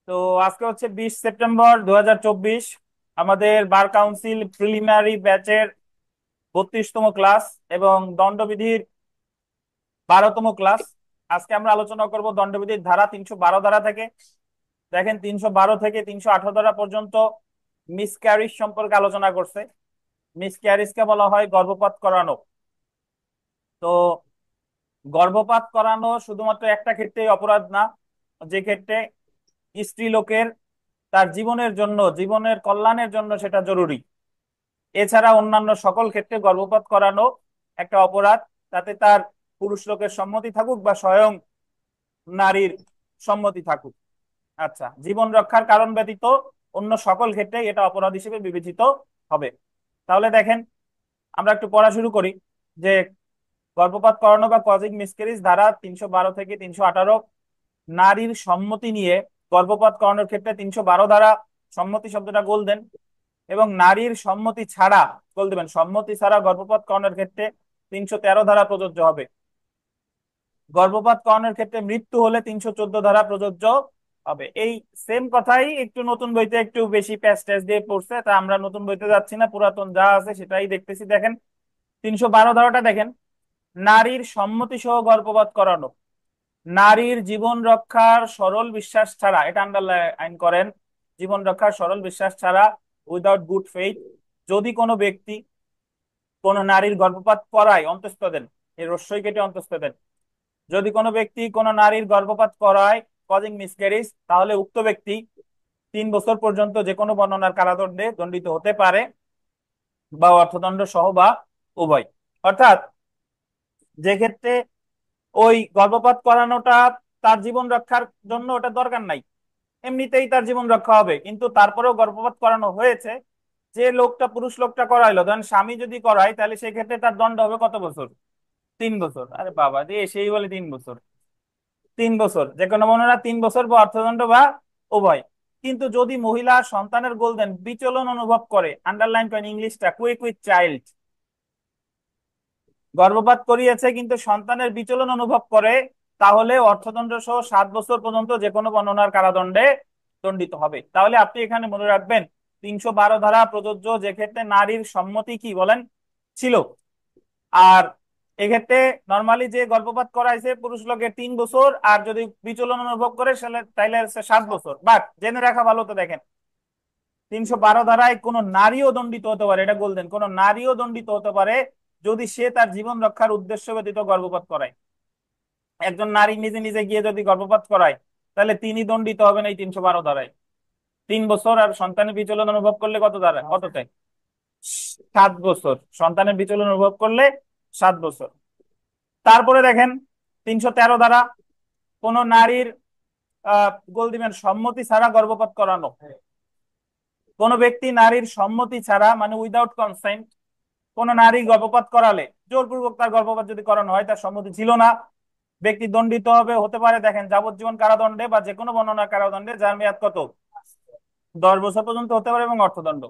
তো আজকে হচ্ছে 20 সেপ্টেম্বর 2024। আমাদের বার কাউন্সিল প্রিলিমিনারি ব্যাচের 32তম ক্লাস এবং দণ্ডবিধির 12তম ক্লাস। আজকে আমরা আলোচনা করব দণ্ডবিধির ধারা 312 ধারা থেকে। দেখেন, 312 থেকে 318 ধারা পর্যন্ত মিসক্যারিজ সম্পর্কে আলোচনা করছে। মিসক্যারিজকে বলা হয় গর্ভপাত করানো। তো গর্ভপাত করানো শুধুমাত্র একটা ক্ষেত্রে অপরাধ না, যে ক্ষেত্রে স্ত্রীলোকের তার জীবনের জন্য, জীবনের কল্যাণের জন্য সেটা জরুরি। এছাড়া অন্যান্য সকল ক্ষেত্রে গর্ভপাত করানো একটা অপরাধ, তাতে তার পুরুষ লোকের সম্মতি থাকুক বা স্বয়ং নারীর সম্মতি থাকুক। আচ্ছা, জীবন রক্ষার কারণ ব্যতীত অন্য সকল ক্ষেত্রে এটা অপরাধ হিসেবে বিবেচিত হবে। তাহলে দেখেন, আমরা একটু পড়া শুরু করি যে গর্ভপাত করানো বা কজিং মিসক্যারেজ ধারা 312 থেকে 318। নারীর সম্মতি নিয়ে গর্ভপাত করানোর ক্ষেত্রে 312 ধারা, সম্মতি শব্দটা গোল দেন, এবং নারীর সম্মতি ছাড়া, গোল দেবেন, সম্মতি ছাড়া গর্ভপাত করানোর ক্ষেত্রে 313 ধারা প্রযোজ্য হবে। গর্ভপাত করানোর ক্ষেত্রে মৃত্যু হলে 314 ধারা প্রযোজ্য হবে। এই সেম কথাই একটু নতুন বইতে একটু বেশি প্যাচ ট্যাচ দিয়ে পড়ছে, তা আমরা নতুন বইতে যাচ্ছি না, পুরাতন যা আছে সেটাই দেখতেছি। দেখেন, 312 ধারাটা দেখেন, নারীর সম্মতি সহ গর্ভপাত করানো নারীর জীবন রক্ষার সরল বিশ্বাস ছাড়া, এটা আন্ডারলাইন করেন, জীবন রক্ষার সরল বিশ্বাস ছাড়া, উইদাউট গুড ফেইথ, যদি কোনো ব্যক্তি কোন নারীর গর্ভপাত করায়, অন্তঃস্থ দেন, এই রস্যই কেটে অন্তঃস্থ দেন, যদি কোনো ব্যক্তি কোন নারীর গর্ভপাত করায় কজিং মিসক্যারেজ, তাহলে উক্ত ব্যক্তি 3 বছর পর্যন্ত যে কোনো বর্ণনার কারাদণ্ডে দণ্ডিত হতে পারে, বা অর্থদণ্ড সহ বা উভয়। অর্থাৎ যে ক্ষেত্রে ওই গর্ভপাত করানোটা তার জীবন রক্ষার জন্য ওটা দরকার নাই, এমনিতেই তার জীবন রক্ষা হবে, কিন্তু তারপরেও গর্ভপাত করানো হয়েছে, যে লোকটা, পুরুষ লোকটা করাইলো, ধরেন স্বামী যদি করায়, তাহলে সেই ক্ষেত্রে তার দণ্ড হবে কত বছর? 3 বছর। আরে বাবা দিয়ে সেই বলে 3 বছর। 3 বছর যে কোনো বর্ণনা, 3 বছর বা অর্থদণ্ড বা উভয়। কিন্তু যদি মহিলা সন্তানের গোলদেন বিচলন অনুভব করে, আন্ডারলাইন করেন ইংলিশটা, কুইক উইথ চাইল্ড, গর্ভপাত করিয়েছে কিন্তু সন্তানের বিচলন অনুভব করে, তাহলে অর্থদণ্ড সহ 7 বছর পর্যন্ত যে কোনো বর্ণনার কারাদণ্ডে দণ্ডিত হবে। তাহলে আপনি এখানে মনে রাখবেন, 312 ধারা প্রযোজ্য যে ক্ষেত্রে নারীর সম্মতি কি বলেন ছিল। আর এক্ষেত্রে নর্মালি যে গর্ভপাত করাইছে পুরুষ লোকের 3 বছর, আর যদি বিচলন অনুভব করে তাহলে 7 বছর। বাট জেনে রাখা ভালো, তো দেখেন 312 ধারায় কোন নারীও দণ্ডিত হতে পারে, এটা বলতেন, কোন নারীও দণ্ডিত হতে পারে যদি সে তার জীবন রক্ষার উদ্দেশ্য ব্যতীত গর্ভপাত করায়। একজন নারী নিজে নিজে গিয়ে যদি গর্ভপাত করায়, তাহলে তিনি দণ্ডিত হবেন এই 312 ধারায়। 3 বছর, আর সন্তানের বিচলন অনুভব করলে কত ধারা, কতটাই? 7 বছর, সন্তানের বিচলন অনুভব করলে 7 বছর। তারপরে দেখেন 313 ধারা, কোন নারীর গোল দিবেন সম্মতি ছাড়া গর্ভপাত করানো। কোন ব্যক্তি নারীর সম্মতি ছাড়া, মানে উইদাউট কনসেন্ট, কোন নারী গর্ভপাত করালে, জোরপূর্বক তার গর্ভপাত যদি করানো হয়, তার সম্মতি ছিল না, ব্যক্তি দণ্ডিত হবে, হতে পারে দেখেন যাবজ্জীবন কারাদণ্ডে বা যে কোনো বর্ণনা কারাদণ্ডে, যার মেয়াদ কত? 10 বছর পর্যন্ত হতে পারে, এবং অর্থদণ্ড।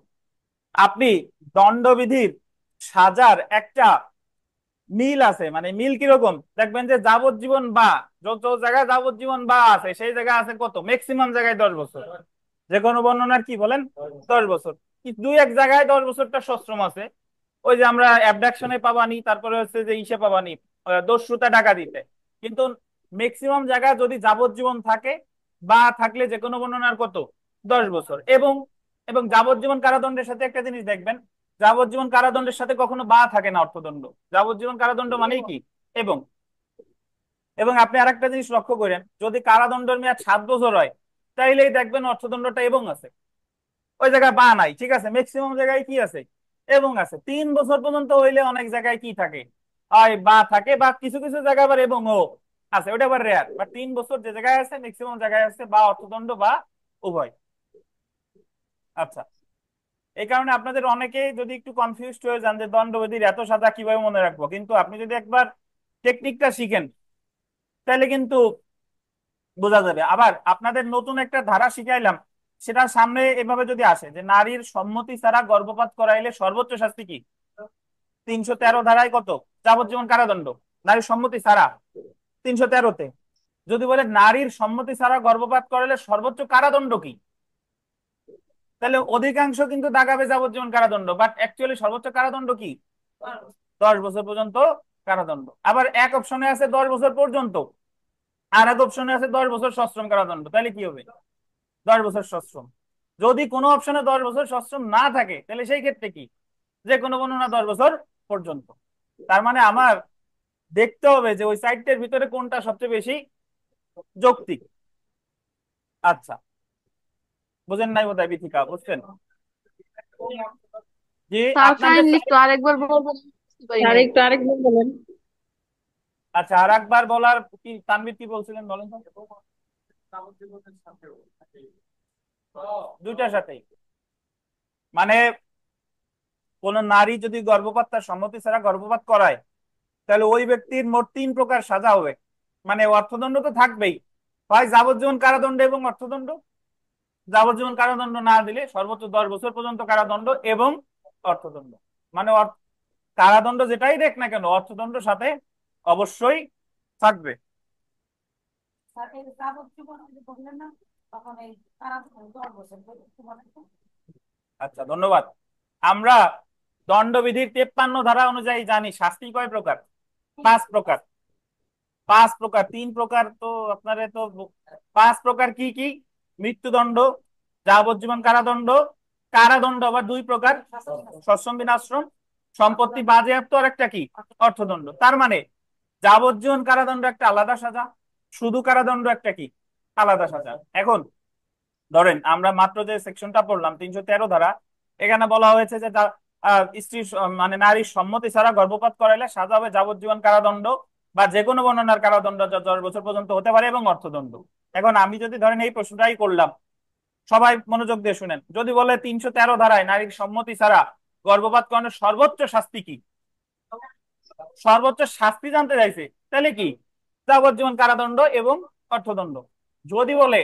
আপনি দণ্ডবিধির সাজার একটা মিল আছে, মানে মিল কিরকম দেখবেন, যে যাবজ্জীবন বা, যত জায়গায় যাবজ্জীবন বা আছে সেই জায়গায় আছে কত, ম্যাক্সিমাম জায়গায় 10 বছর। যে কোনো বর্ণনার কি বলেন, 10 বছর। দুই এক জায়গায় 10 বছরটা সশ্রম আছে, ওই যে আমরা অ্যাবডাকশনে পাবানি, তারপরে হচ্ছে যে ইসে পাবানি, দস্যুতা ডাকাতিতে। কিন্তু ম্যাক্সিমাম জায়গায় যদি যাবজ্জীবন থাকে বা থাকলে যে কোনো বর্ণনার কত, 10 বছর। এবং এবং যাবজ্জীবন কারাদণ্ডের সাথে একটা জিনিস দেখবেন, যাবজ্জীবন কারাদণ্ডের সাথে কখনো বা থাকে না অর্থদণ্ড। যাবজ্জীবন কারাদণ্ড মানেই কি, এবং। এবং আপনি আরেকটা জিনিস লক্ষ্য করেন, যদি কারাদণ্ডের মেয়াদ 7 বছর হয়, তাইলেই দেখবেন অর্থদণ্ডটা এবং আছে, ওই জায়গায় বা নাই, ঠিক আছে, ম্যাক্সিমাম জায়গায় কি আছে, এবং আছে। 3 বছর পর্যন্ত হইলে অনেক জায়গায় কি থাকে, হয় বা থাকে, বা কিছু কিছু জায়গায় আবার এবং ও আছে, ওটা আবার রেয়ার। বাট 3 বছর যে জায়গায় আছে, ম্যাক্সিমাম জায়গায় আছে বা অর্থদণ্ড বা উভয়। আচ্ছা, এই কারণে আপনাদের অনেকেই যদি একটু কনফিউজড হয়ে যান যে দণ্ডবিধির এত সাজা কিভাবে মনে রাখবো, কিন্তু আপনি যদি একবার টেকনিকটা শিখেন, তাহলে কিন্তু বোঝা যাবে। আবার আপনাদের নতুন একটা ধারা শিখাইলাম, সেটা সামনে এভাবে যদি আসে যে নারীর সম্মতি ছাড়া গর্ভপাত করাইলে সর্বোচ্চ শাস্তি কি, 313 ধারায় কত, যাবজ্জীবন কারাদণ্ড, নারীর সম্মতি ছাড়া 313-তে। যদি বলে নারীর সম্মতি ছাড়া গর্ভপাত করালে সর্বোচ্চ কারাদণ্ড কি, তাহলে অধিকাংশ কিন্তু দাগাবে যাবজ্জীবন কারাদণ্ড, বাট অ্যাকচুয়ালি সর্বোচ্চ কারাদণ্ড কি, 10 বছর পর্যন্ত কারাদণ্ড। আবার এক অপশনে আছে 10 বছর পর্যন্ত, আর এক অপশনে আছে 10 বছর সশ্রম কারাদণ্ড, তাহলে কি হবে, 10 বছর সশ্রম। যদি কোনো অপশনে 10 বছর সশ্রম না থাকে তাহলে সেই ক্ষেত্রে কি, যে কোনো বর্ণনা 10 বছর পর্যন্ত। তার মানে আমার দেখতে হবে যে ওই সাইডটার ভিতরে কোনটা সবচেয়ে বেশি যৌক্তিক। আচ্ছা, বুঝেন নাই বোধহয় বিথিকা, বুঝছেন? জি, তাও আপনাদের কাইন্ডলি side- একটু আরেকবার বলবেন, বুঝতে পারি আর নাই। একটু আরেকবার বলেন। আচ্ছা, আর একবার বলার কি, তানভীর কি বলছিলেন বলেন তো। দুইটার সাথেই, মানে কোন নারী যদি গর্ভপাত তার সম্মতি ছাড়া গর্ভপাত করায় তাহলে ওই ব্যক্তির মোট 3 প্রকার সাজা হবে। মানে অর্থদণ্ড তো থাকবেই, হয় যাবজ্জীবন কারাদণ্ড এবং অর্থদণ্ড, যাবজ্জীবন কারাদণ্ড না দিলে সর্বোচ্চ 10 বছর পর্যন্ত কারাদণ্ড এবং অর্থদণ্ড। মানে কারাদণ্ড যেটাই দেখ না কেন অর্থদণ্ড সাথে অবশ্যই থাকবে। আচ্ছা, ধন্যবাদ। আমরা দণ্ডবিধির 53 ধারা অনুযায়ী জানি শাস্তি কয় প্রকার, 5 প্রকার। 5 প্রকার, 3 প্রকার তো আপনারে তো, 5 প্রকার কি কি, মৃত্যুদণ্ড, যাবজ্জীবন কারাদণ্ড, কারাদণ্ড আবার 2 প্রকার, সশ্রম বিনাশ্রম, সম্পত্তি বাজেয়াপ্ত, আর একটা কি, অর্থদণ্ড। তার মানে যাবজ্জীবন কারাদণ্ড একটা আলাদা সাজা, শুধু কারাদণ্ড একটা কি, আলাদা সাজা। এখন ধরেন আমরা মাত্র যে সেকশনটা পড়লাম 313 ধারা, এখানে বলা হয়েছে যে স্ত্রী মানে নারীর সম্মতি ছাড়া গর্ভপাত করাইলে সাজা হবে যাবজ্জীবন কারাদণ্ড বা যে কোনো বর্ণনার কারাদণ্ড যা 10 বছর পর্যন্ত হতে পারে এবং অর্থদণ্ড। এখন আমি যদি ধরেন এই প্রশ্নটাই করলাম, সবাই মনোযোগ দিয়ে শুনেন, যদি বলে 313 ধারায় নারীর সম্মতি ছাড়া গর্ভপাত করানোর সর্বোচ্চ শাস্তি কি, সর্বোচ্চ শাস্তি জানতে চাইছে, তাহলে কি, যাবজ্জীবন কারাদণ্ড এবং অর্থদণ্ড। যদি বলে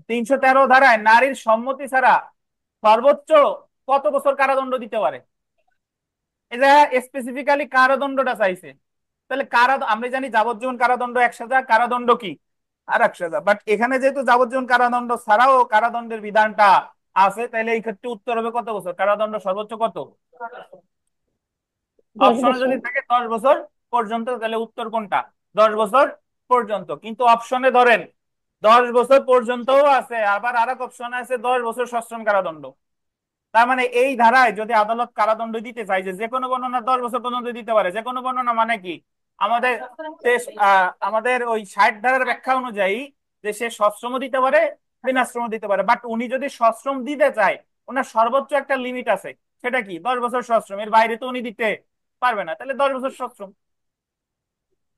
313 ধারায় নারীর সম্মতি ছাড়া সর্বোচ্চ কত বছর কারাদণ্ড দিতে পারে, এটা স্পেসিফিক্যালি কারাদণ্ডটা চাইছে, তাহলে আমরা জানি যাবজ্জীবন কারাদণ্ড 1 সাজা, কারাদণ্ড কি আর 1 সাজা, বাট এখানে যেহেতু যাবজ্জীবন কারাদণ্ড ছাড়াও কারাদণ্ডের বিধানটা আছে, তাহলে এই ক্ষেত্রে উত্তর হবে কত বছর কারাদণ্ড, সর্বোচ্চ কত, দশ অপশনে বছর যদি থাকে 10 বছর পর্যন্ত, তাহলে উত্তর কোনটা, 10 বছর পর্যন্ত। কিন্তু অপশনে ধরেন 10 বছর পর্যন্তও আছে, আবার আর এক অপশনে আছে 10 বছর সশ্রম কারাদণ্ড। তার মানে এই ধারায় যদি আদালত কারাদণ্ড দিতে চায় যে কোনো বর্ণনা 10 বছর পর্যন্ত দিতে পারে, যে কোনো বর্ণনা মানে কি, আমাদের আমাদের ওই 60 ধারার ব্যাখ্যা অনুযায়ী যে সে সশ্রম দিতে পারে, বিনাশ্রম দিতে পারে, বাট উনি যদি সশ্রম দিতে চায় ওনার সর্বোচ্চ একটা লিমিট আছে, সেটা কি 10 বছর সশ্রম, এর বাইরে তো উনি দিতে পারবে না, তাহলে 10 বছর সশ্রম।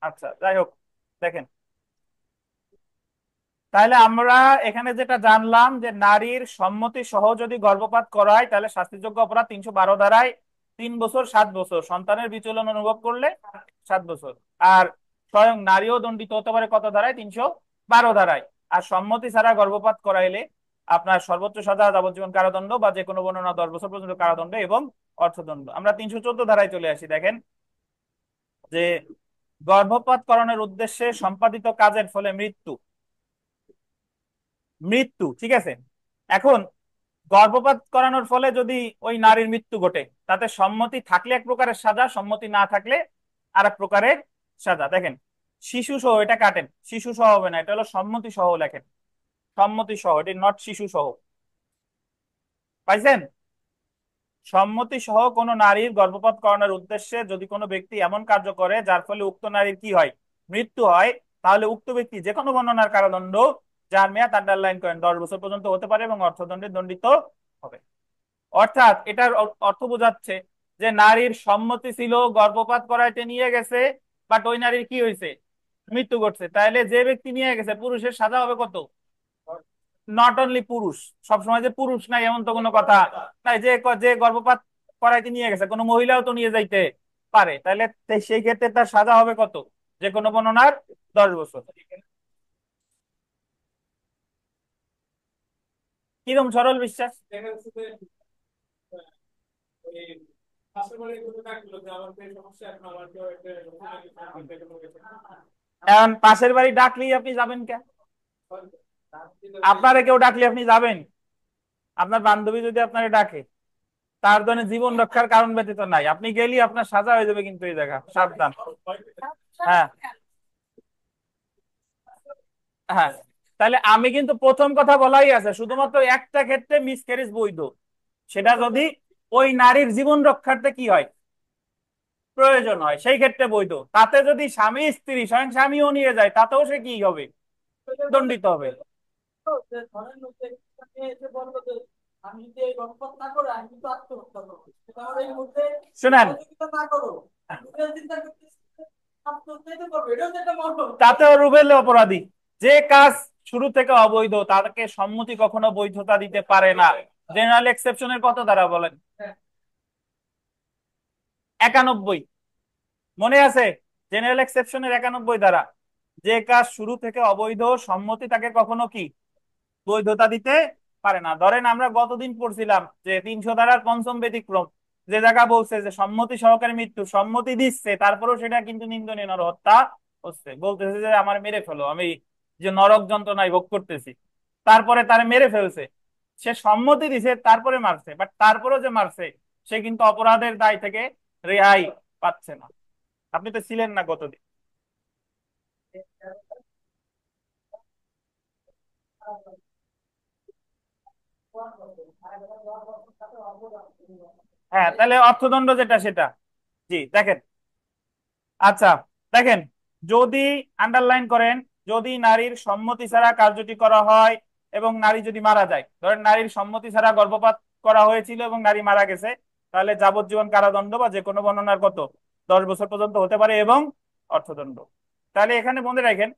আচ্ছা, যাই হোক, দেখেন তাহলে আমরা এখানে যেটা জানলাম যে নারীর সম্মতি সহ যদি গর্ভপাত করায় তাহলে শাস্তিযোগ্য অপরাধ 312 ধারায় 3 বছর 7 বছর, সন্তানের বিচলন অনুভব করলে 7 বছর। আর স্বয়ং নারীও দণ্ডিত হতে পারে কত ধারায়, 312 ধারায়। আর সম্মতি ছাড়া গর্ভপাত করাইলে আপনার সর্বোচ্চ সাজা যাবজ্জীবন কারাদণ্ড বা যে কোনো বর্ণনা 10 বছর পর্যন্ত কারাদণ্ড এবং অর্থদণ্ড। আমরা 314 ধারায় চলে আসি, দেখেন যে গর্ভপাত করানোর উদ্দেশ্যে সম্পাদিত কাজের ফলে মৃত্যু, মৃত্যু ঠিক আছে। এখন গর্ভপাত করানোর ফলে যদি ওই নারীর মৃত্যু ঘটে, তাতে সম্মতি থাকলে এক প্রকারের সাজা, সম্মতি না থাকলে আর এক প্রকারের সাজা। দেখেন শিশু সহ, এটা কাটেন, শিশু সহ হবে না, এটা হলো সম্মতি সহ লেখেন, সম্মতি সহ, এটি নট শিশু সহ, পাইছেন? সম্মতি সহ কোনো নারীর গর্ভপাত করানোর উদ্দেশ্যে যদি কোনো ব্যক্তি এমন কার্য করে যার ফলে উক্ত নারীর কি হয়, মৃত্যু হয়, তাহলে উক্ত ব্যক্তি যে কোনো বর্ণনার কারাদণ্ড যার মেয়াদ আন্ডারলাইন করেন 10 বছর পর্যন্ত হতে পারে এবং অর্থদণ্ডে দণ্ডিত হবে। অর্থাৎ এটার অর্থ বোঝাচ্ছে যে নারীর সম্মতি ছিল, গর্ভপাত করাইতে নিয়ে গেছে, বাট ওই নারীর কি হয়েছে, মৃত্যু ঘটছে, তাহলে যে ব্যক্তি নিয়ে গেছে পুরুষের সাজা হবে কত, নট অনলি পুরুষ, সবসময় যে পুরুষ নাই এমন তো কোনো কথা নাই, যে যে গর্ভপাত করাইতে নিয়ে গেছে কোনো মহিলাও তো নিয়ে যাইতে পারে, তাহলে সেই ক্ষেত্রে তার সাজা হবে কত, যে কোনো বর্ণনার 10 বছর। কিরম সরল বিশ্বাস, এখন পাশের বাড়ি ডাকলেই আপনি যাবেন কেন? আপনারে কেউ ডাকলে আপনি যাবেন? আপনার বান্ধবী যদি আপনাকে ডাকে, তার জন্য জীবন রক্ষার কারণ ব্যতীত নাই, আপনি গেলেই আপনার সাজা হয়ে যাবে, কিন্তু এই জায়গা সাবধান। হ্যাঁ, হ্যাঁ। তাহলে আমি কিন্তু প্রথম কথা বলাই আছে, শুধুমাত্র একটা ক্ষেত্রে মিসক্যারেজ বৈধ, সেটা যদি ওই নারীর জীবন রক্ষার্থে কি হয়, প্রয়োজন হয়, সেই ক্ষেত্রে বৈধ। তাতে যদি স্বামী স্ত্রী স্বয়ং স্বামীও নিয়ে যায়, তাতেও সে কি হবে, দণ্ডিত হবে। শুনেন, তাতেও রুবেল অপরাধী। যে কাজ শুরু থেকে অবৈধ তাকে সম্মতি কখনো বৈধতা দিতে পারে না। জেনারেল এক্সেপশনের কত দ্বারা বলেন? 91। মনে আছে? জেনারেল এক্সেপশনের 91 দ্বারা, যে কাজ শুরু থেকে অবৈধ সম্মতি তাকে কখনো কি বৈধতা দিতে পারে না। ধরেন আমরা গতদিন পড়ছিলাম যে 300 ধারার পঞ্চম ব্যতিক্রম, যে জায়গা বলছে যে সম্মতি সহকারে মৃত্যু, সম্মতি দিচ্ছে তারপরেও সেটা কিন্তু নিন্দনীয় নরহত্যা হচ্ছে, বলতেছে যে আমার মেরে ফেলো, আমি যে নরক যন্ত্রণায় ভোগ করতেছি, তারপরে তারে মেরে ফেলছে। সে সম্মতি দিছে তারপরে মারছে, বাট তারপরেও যে মারছে, সে কিন্তু অপরাধের দায় থেকে রেহাই পাচ্ছে না। আপনি তো ছিলেন না গতদিন। হ্যাঁ, তাহলে অর্থদণ্ড যেটা সেটা, জি দেখেন। আচ্ছা, দেখেন, যদি আন্ডারলাইন করেন, যদি নারীর সম্মতি ছাড়া কার্যটি করা হয় এবং নারী যদি মারা যায়, ধরেন নারীর সম্মতি ছাড়া গর্ভপাত করা হয়েছিল এবং নারী মারা গেছে, তাহলে যাবজ্জীবন কারাদণ্ড বা যে কোনো বর্ণনার কত 10 বছর পর্যন্ত হতে পারে এবং অর্থদণ্ড। তাহলে এখানে মনে রাখেন,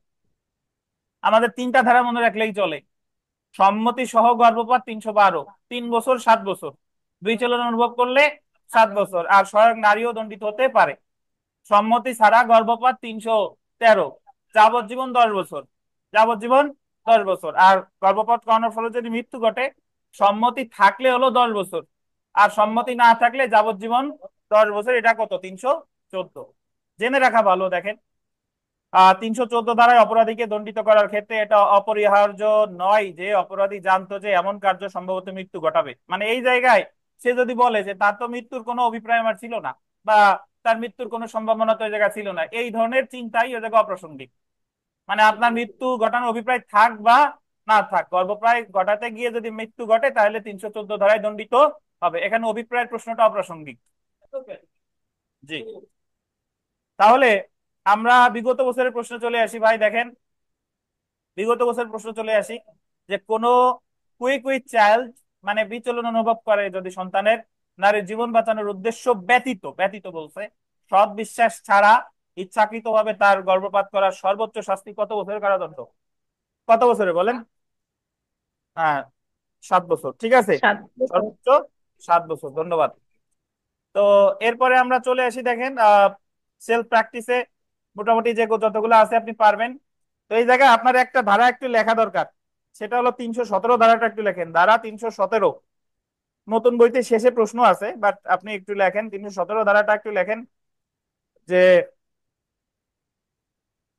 আমাদের তিনটা ধারা মনে রাখলেই চলে। সম্মতি সহ গর্ভপাত 312, 3 বছর 7 বছর, দুই চলন অনুভব করলে 7 বছর, আর স্বয়ং নারীও দণ্ডিত হতে পারে। সম্মতি ছাড়া গর্ভপাত 313, যাবজ্জীবন 10 বছর, যাবজ্জীবন 10 বছর। আর গর্ভপাত করানোর ফলে যদি মৃত্যু ঘটে, সম্মতি থাকলে হলো 10 বছর, আর সম্মতি না থাকলে যাবজ্জীবন 10 বছর। এটা কত, 314। জেনে রাখা ভালো। দেখেন, 314 ধারায় অপরাধীকে দণ্ডিত করার ক্ষেত্রে এটা অপরিহার্য নয় যে অপরাধী জানতো যে এমন কার্য সম্ভবত মৃত্যু ঘটাবে। মানে এই জায়গায় সে যদি বলে যে তার তো মৃত্যুর কোনো অভিপ্রায় আমার ছিল না, বা তার মৃত্যুর কোনো সম্ভাবনা তো এই জায়গায় ছিল না, এই ধরনের চিন্তাই ওই জায়গায় অপ্রাসঙ্গিক। মানে আপনার মৃত্যু ঘটানোর অভিপ্রায় থাক বা না থাক, গর্ভপ্রায় ঘটাতে গিয়ে যদি মৃত্যু ঘটে, তাহলে 314 ধারায় দণ্ডিত হবে। এখানে অভিপ্রায়ের প্রশ্নটা অপ্রাসঙ্গিক। জি। তাহলে আমরা বিগত বছরের প্রশ্ন চলে আসি ভাই। দেখেন, বিগত বছর প্রশ্ন চলে আসি, যে কোনো কুইক উইথ চাইল্ড, মানে বিচলন অনুভব করে যদি সন্তানের, নারীর জীবন বাঁচানোর উদ্দেশ্য ব্যতীত, ব্যতীত বলছে, সৎ বিশ্বাস ছাড়া ইচ্ছাকৃত ভাবে তার গর্ভপাত করার সর্বোচ্চ শাস্তি কত বছরের কারাদণ্ড? কত বছরে বলেন? হ্যাঁ, 7 বছর, ঠিক আছে। 7 বছর। সর্বোচ্চ 7 বছর, ধন্যবাদ। তো এরপরে আমরা চলে আসি, দেখেন সেলফ প্র্যাকটিসে মোটামুটি যে যতগুলো আছে আপনি পারবেন। তো এই জায়গায় আপনার একটা ধারা একটু লেখা দরকার, সেটা হলো 317 ধারাটা একটু লেখেন, ধারা 317। নতুন বইতে শেষে প্রশ্ন আছে, বাট আপনি একটু লেখেন 317 ধারাটা একটু লেখেন, যে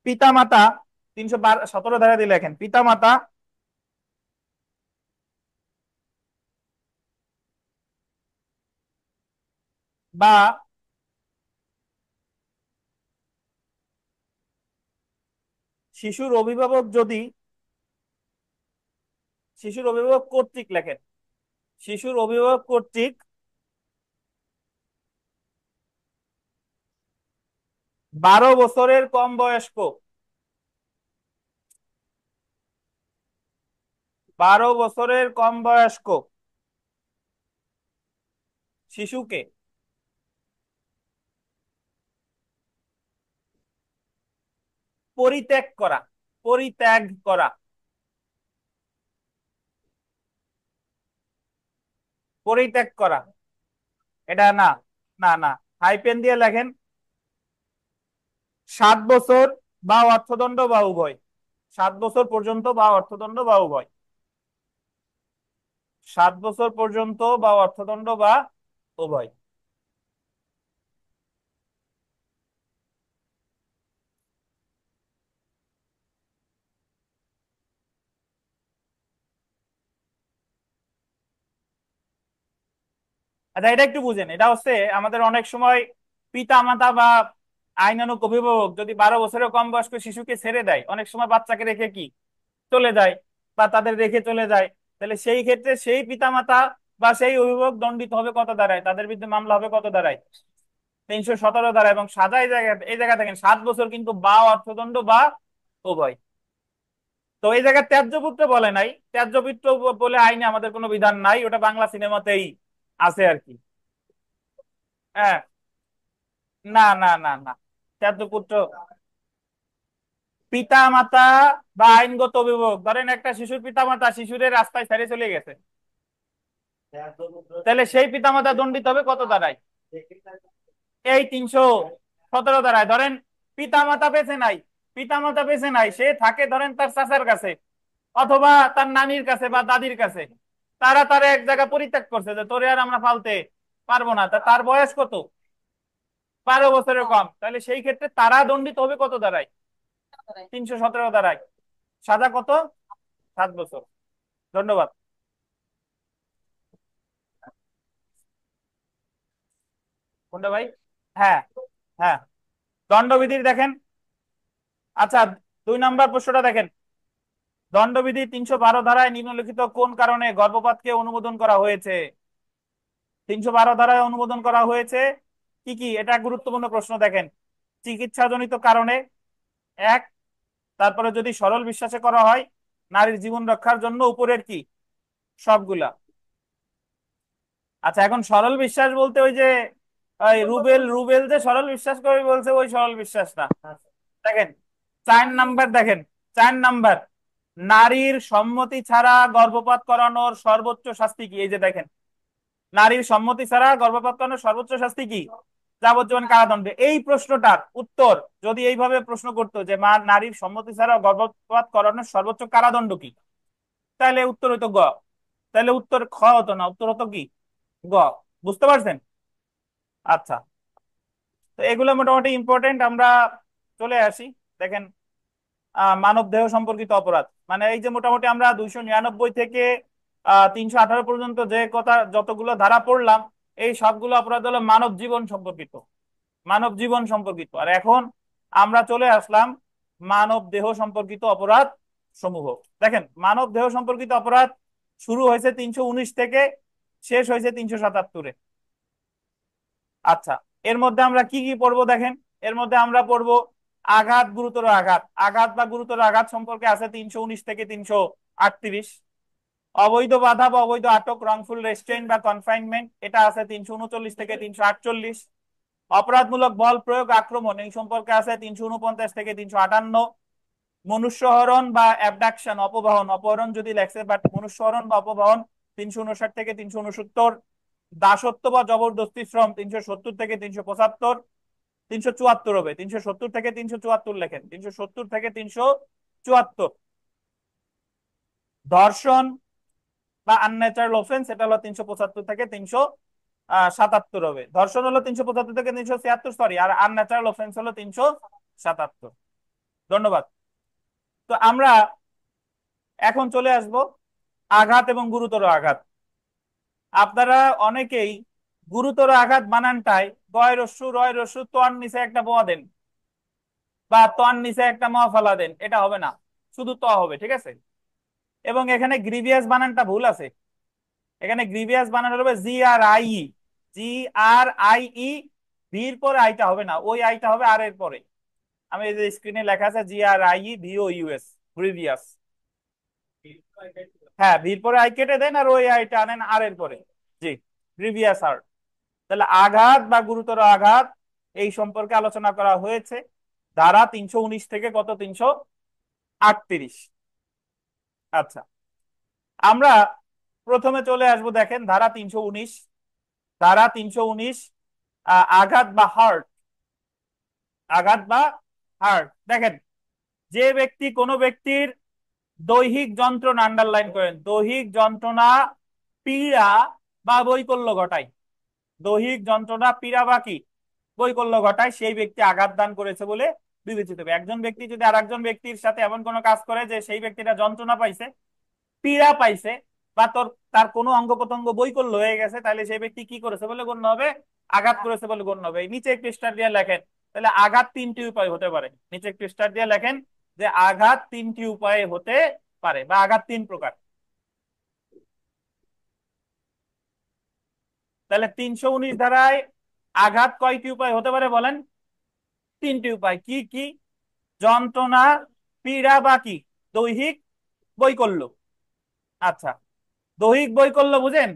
পিতা মাতা, 317 ধারা দিয়ে লেখেন, পিতা মাতা বা শিশুর অভিভাবক যদি, শিশুর অভিভাবক কর্তৃক লেখেন, শিশুর অভিভাবক কর্তৃক 12 বছরের কম বয়স্ক, 12 বছরের কম বয়স্ক শিশুকে পরিত্যাগ করা, পরিত্যাগ করা, পরিত্যাগ করা, এটা না, না না, হাইপেন দিয়ে লেখেন, 7 বছর বা অর্থদণ্ড বা উভয়, 7 বছর পর্যন্ত বা অর্থদণ্ড বা উভয়, 7 বছর পর্যন্ত বা অর্থদণ্ড বা উভয়। আচ্ছা, এটা একটু বুঝেন। এটা হচ্ছে আমাদের অনেক সময় পিতা মাতা বা আইনানুগ অভিভাবক যদি 12 বছরের কম বয়স্ক শিশুকে ছেড়ে দেয়, অনেক সময় বাচ্চাকে রেখে কি চলে যায় বা তাদের রেখে চলে যায়, তাহলে সেই ক্ষেত্রে সেই পিতা মাতা বা সেই অভিভাবক দণ্ডিত হবে কত দাঁড়ায়, তাদের বিরুদ্ধে মামলা হবে কত দাঁড়ায়, 317 দ্বারা। এবং সাজা এই জায়গা দেখেন 7 বছর, কিন্তু বা অর্থদণ্ড বা উভয়। তো এই জায়গায় ত্যায্যপুত্র বলে নাই, ত্যায্যপুত্র বলে আইনে আমাদের কোনো বিধান নাই, ওটা বাংলা সিনেমাতেই আছে আর কি। হ্যাঁ, না না না না, ত্যায্যপুত্র পিতা মাতা বা আইনগত অভিভাবক, ধরেন একটা শিশুর পিতা মাতা শিশুদের রাস্তায় ছেড়ে চলে গেছে, তাহলে সেই পিতা মাতা দণ্ডিত হবে কত দ্বারাই, এই 317 দ্বারায়। ধরেন পিতা মাতা বেঁচে নাই, পিতা মাতা বেঁচে নাই, সে থাকে ধরেন তার চাচার কাছে অথবা তার নানির কাছে বা দাদির কাছে, তারা তারা এক জায়গা পরিত্যাগ করছে যে তোরে আর আমরা পালতে পারবো না, তা তার বয়স কত, 12 বছরের কম, তাহলে সেই ক্ষেত্রে তারা দণ্ডিত হবে কত দ্বারাই, 317 দ্বারাই। সাজা কত, 7 বছর। ধন্যবাদ। কোনটা ভাই? হ্যাঁ, হ্যাঁ, দণ্ডবিধির দেখেন। আচ্ছা, 2 নম্বর প্রশ্নটা দেখেন। দণ্ডবিধি 312 ধারায় নিম্নলিখিত কোন কারণে গর্ভপাতকে অনুমোদন করা হয়েছে? 312 ধারায় অনুমোদন করা হয়েছে কি কি, এটা গুরুত্বপূর্ণ প্রশ্ন। দেখেন, চিকিৎসাজনিত কারণে, এক, তারপরে যদি সরল বিশ্বাসে করা হয়, নারীর জীবন রক্ষার জন্য, উপরের কি সবগুলা। আচ্ছা, এখন সরল বিশ্বাস বলতে ওই যে ওই রুবেল রুবেল যে সরল বিশ্বাস করে বলছে ওই সরল বিশ্বাস না। দেখেন 4 নাম্বার, দেখেন 4 নাম্বার, নারীর সম্মতি ছাড়া গর্ভপাত করানোর সর্বোচ্চ শাস্তি কি? এই যে দেখেন, নারীর সম্মতি ছাড়া গর্ভপাত করানোর সর্বোচ্চ শাস্তি কি? যাবজ্জীবন কারাদণ্ড। এই প্রশ্নটার উত্তর যদি এইভাবে প্রশ্ন করতো যে নারীর সম্মতি ছাড়া গর্ভপাত করানোর সর্বোচ্চ কারাদণ্ড কি, তাহলে উত্তর হইতো গ, তাহলে উত্তর খ হতো না, উত্তর হতো কি গ। বুঝতে পারছেন? আচ্ছা, তো এগুলো মোটামুটি ইম্পর্টেন্ট। আমরা চলে আসি। দেখেন, মানব দেহ সম্পর্কিত অপরাধ, মানে এই যে মোটামুটি আমরা 299 থেকে 318 পর্যন্ত যে কথা যতগুলো ধারা পড়লাম, এই সবগুলো অপরাধ হলো মানব জীবন সম্পর্কিত, মানব জীবন সম্পর্কিত। আর এখন আমরা চলে আসলাম মানব দেহ সম্পর্কিত অপরাধ সমূহ। দেখেন, মানব দেহ সম্পর্কিত অপরাধ শুরু হয়েছে 319 থেকে, শেষ হয়েছে 377-এ। আচ্ছা, এর মধ্যে আমরা কি কি পড়বো দেখেন। এর মধ্যে আমরা পড়বো আঘাত, গুরুতর আঘাত। আঘাত বা গুরুতর আঘাত সম্পর্কে আছে 319 থেকে 338। অবৈধ বাধা বা অবৈধ আটক, রংফুল রেস্ট্রেইন বা কনফাইনমেন্ট, এটা আছে 339 থেকে 348। অপরাধমূলক বল প্রয়োগ, আক্রমণ, এই সম্পর্কে আছে 349 থেকে 358। মনুষ্যহরণ বা অ্যাবডাকশন, অপহরণ, অপহরণ যদি লেখছে, বাট মনুষ্যহরণ বা অপহরণ 359 থেকে 369। দাসত্ব বা জবরদস্তি শ্রম 370 থেকে 375। 374 হবে, 370 থেকে 374 লেখেন, 370 থেকে 374। ধর্ষণ বা আনন্যাচারাল অফেন্স, এটা হলো 375 থেকে 377 হবে। ধর্ষণ হলো 375 থেকে 376, সরি, আর আনন্যাচারাল অফেন্স হলো 377। ধন্যবাদ। তো আমরা এখন চলে আসব আঘাত এবং গুরুতর আঘাত। আপনারা অনেকেই গুরুতর আঘাত বানানটাই গয় রস্যু রয় রস্যু তোয়ার নিচে একটা বোয়া দেন বা তোয়ার নিচে একটা ম ফালা দেন, এটা হবে না, শুধু ত হবে, ঠিক আছে? এবং এখানে গ্রিভিয়াস বানানটা ভুল আছে। এখানে গ্রিভিয়াস বানান হবে জি R I E, G R I ই, ভির পরে আইটা হবে না, ওই আইটা হবে আর এর পরে। আমি এই যে স্ক্রিনে লেখা আছে G R I E V O U S, grievous. হ্যাঁ, ভির পরে আই কেটে দেন আর ওই আইটা আনেন আর এর পরে। জি, গ্রিভিয়াস আর। তাহলে আঘাত বা গুরুতর আঘাত এই সম্পর্কে আলোচনা করা হয়েছে ধারা 319 থেকে কত, 338। আচ্ছা, আমরা প্রথমে চলে আসবো, দেখেন ধারা 319। ধারা 319, আঘাত বা হার্ট। আঘাত বা হার্ট, দেখেন, যে ব্যক্তি কোনো ব্যক্তির দৈহিক যন্ত্রণা, আন্ডারলাইন করেন, দৈহিক যন্ত্রণা, পীড়া বা বৈকল্য ঘটায়, দৈহিক যন্ত্রণা, পীড়া বা কি বৈকল্য ঘটায়, সেই ব্যক্তি আঘাত দান করেছে বলে বিবেচিত হবে। একজন ব্যক্তি যদি আরেকজন ব্যক্তির সাথে এমন কোনো কাজ করে যে সেই ব্যক্তিটা যন্ত্রণা পাইছে, পীড়া পাইছে, বা তার কোনো অঙ্গ প্রত্যঙ্গ বৈকল্য হয়ে গেছে, তাহলে সেই ব্যক্তি কি করেছে বলে গণ্য হবে? আঘাত করেছে বলে গণ্য হবে। এই নিচে একটু স্টার দিয়ে লেখেন, তাহলে আঘাত তিনটি উপায় হতে পারে। নিচে একটু স্টার দিয়ে লেখেন যে আঘাত তিনটি উপায়ে হতে পারে, বা আঘাত তিন প্রকার। তাহলে 319 ধারায় আঘাত কয়টি উপায় হতে পারে বলেন? তিনটি উপায়। কি কি? যন্ত্রণা, পীড়া, বা কি দৈহিক বৈকল্য। আচ্ছা, দৈহিক বৈকল্য বুঝেন?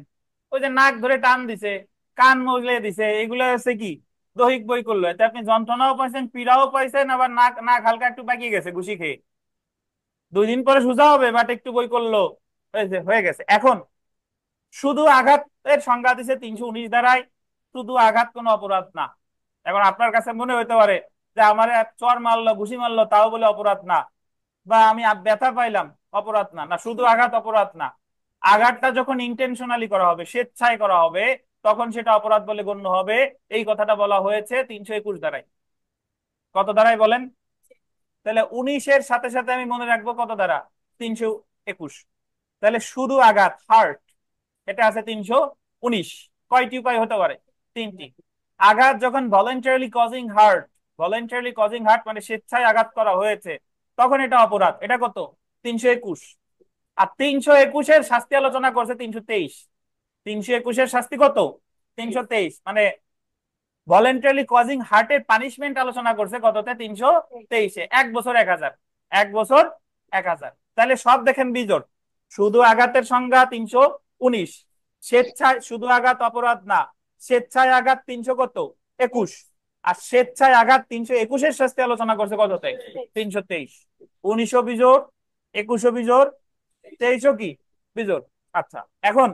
ওই যে নাক ধরে টান দিছে, কান মগলে দিছে, এগুলো হচ্ছে কি দৈহিক বৈকল্য। এতে আপনি যন্ত্রণাও পাইছেন, পীড়াও পাইছেন, আবার নাক নাক হালকা একটু পাকিয়ে গেছে ঘুষি খেয়ে। 2 দিন পরে সোজা হবে, বাট একটু বৈকল্য হয়েছে, হয়ে গেছে। এখন শুধু আঘাতের সংজ্ঞা দিছে 319 ধারায়, শুধু আঘাত কোনো অপরাধ না। এখন আপনার কাছে মনে হইতে পারে যে আমার চর মারলো, ঘুষি মারলো, তাও বলে অপরাধ না, বা আমি ব্যথা পাইলাম অপরাধ না। না, শুধু আঘাত অপরাধ না। আঘাতটা যখন ইন্টেনশনালি করা হবে, স্বেচ্ছায় করা হবে, তখন সেটা অপরাধ বলে গণ্য হবে। এই কথাটা বলা হয়েছে 321 ধারায়। কত ধারায় বলেন? তাহলে 19-এর সাথে সাথে আমি মনে রাখবো কত ধারা? 321। তাহলে শুধু আঘাত, হার্ট, এটা আছে 319। কয়টি উপায় হতে পারে? তিনটি। আঘাত যখন voluntarily causing heart, voluntarily causing heart মানে স্বেচ্ছায় আঘাত করা হয়েছে, তখন এটা অপরাধ। এটা কত? 321। আর 321-এর শাস্তি আলোচনা করছে 323। 321-এর শাস্তি কত? 323। মানে ভলেন্টারিলি কজিং হার্টের পানিশমেন্ট আলোচনা করছে কততে? 323-এ। 1 বছর 1000। 1 বছর 1000। তাহলে সব দেখেন বিজোড়। শুধু আঘাতের সংজ্ঞা 319। স্বেচ্ছায় শুধু আঘাত অপরাধ না, স্বেচ্ছায় আঘাত 321। আর স্বেচ্ছায় আঘাত 321-এর শাস্তি আলোচনা করছে কততে? 323। 19ও বিজোড়, 21ও বিজোড়, 23ও কি বিজোড়। আচ্ছা, এখন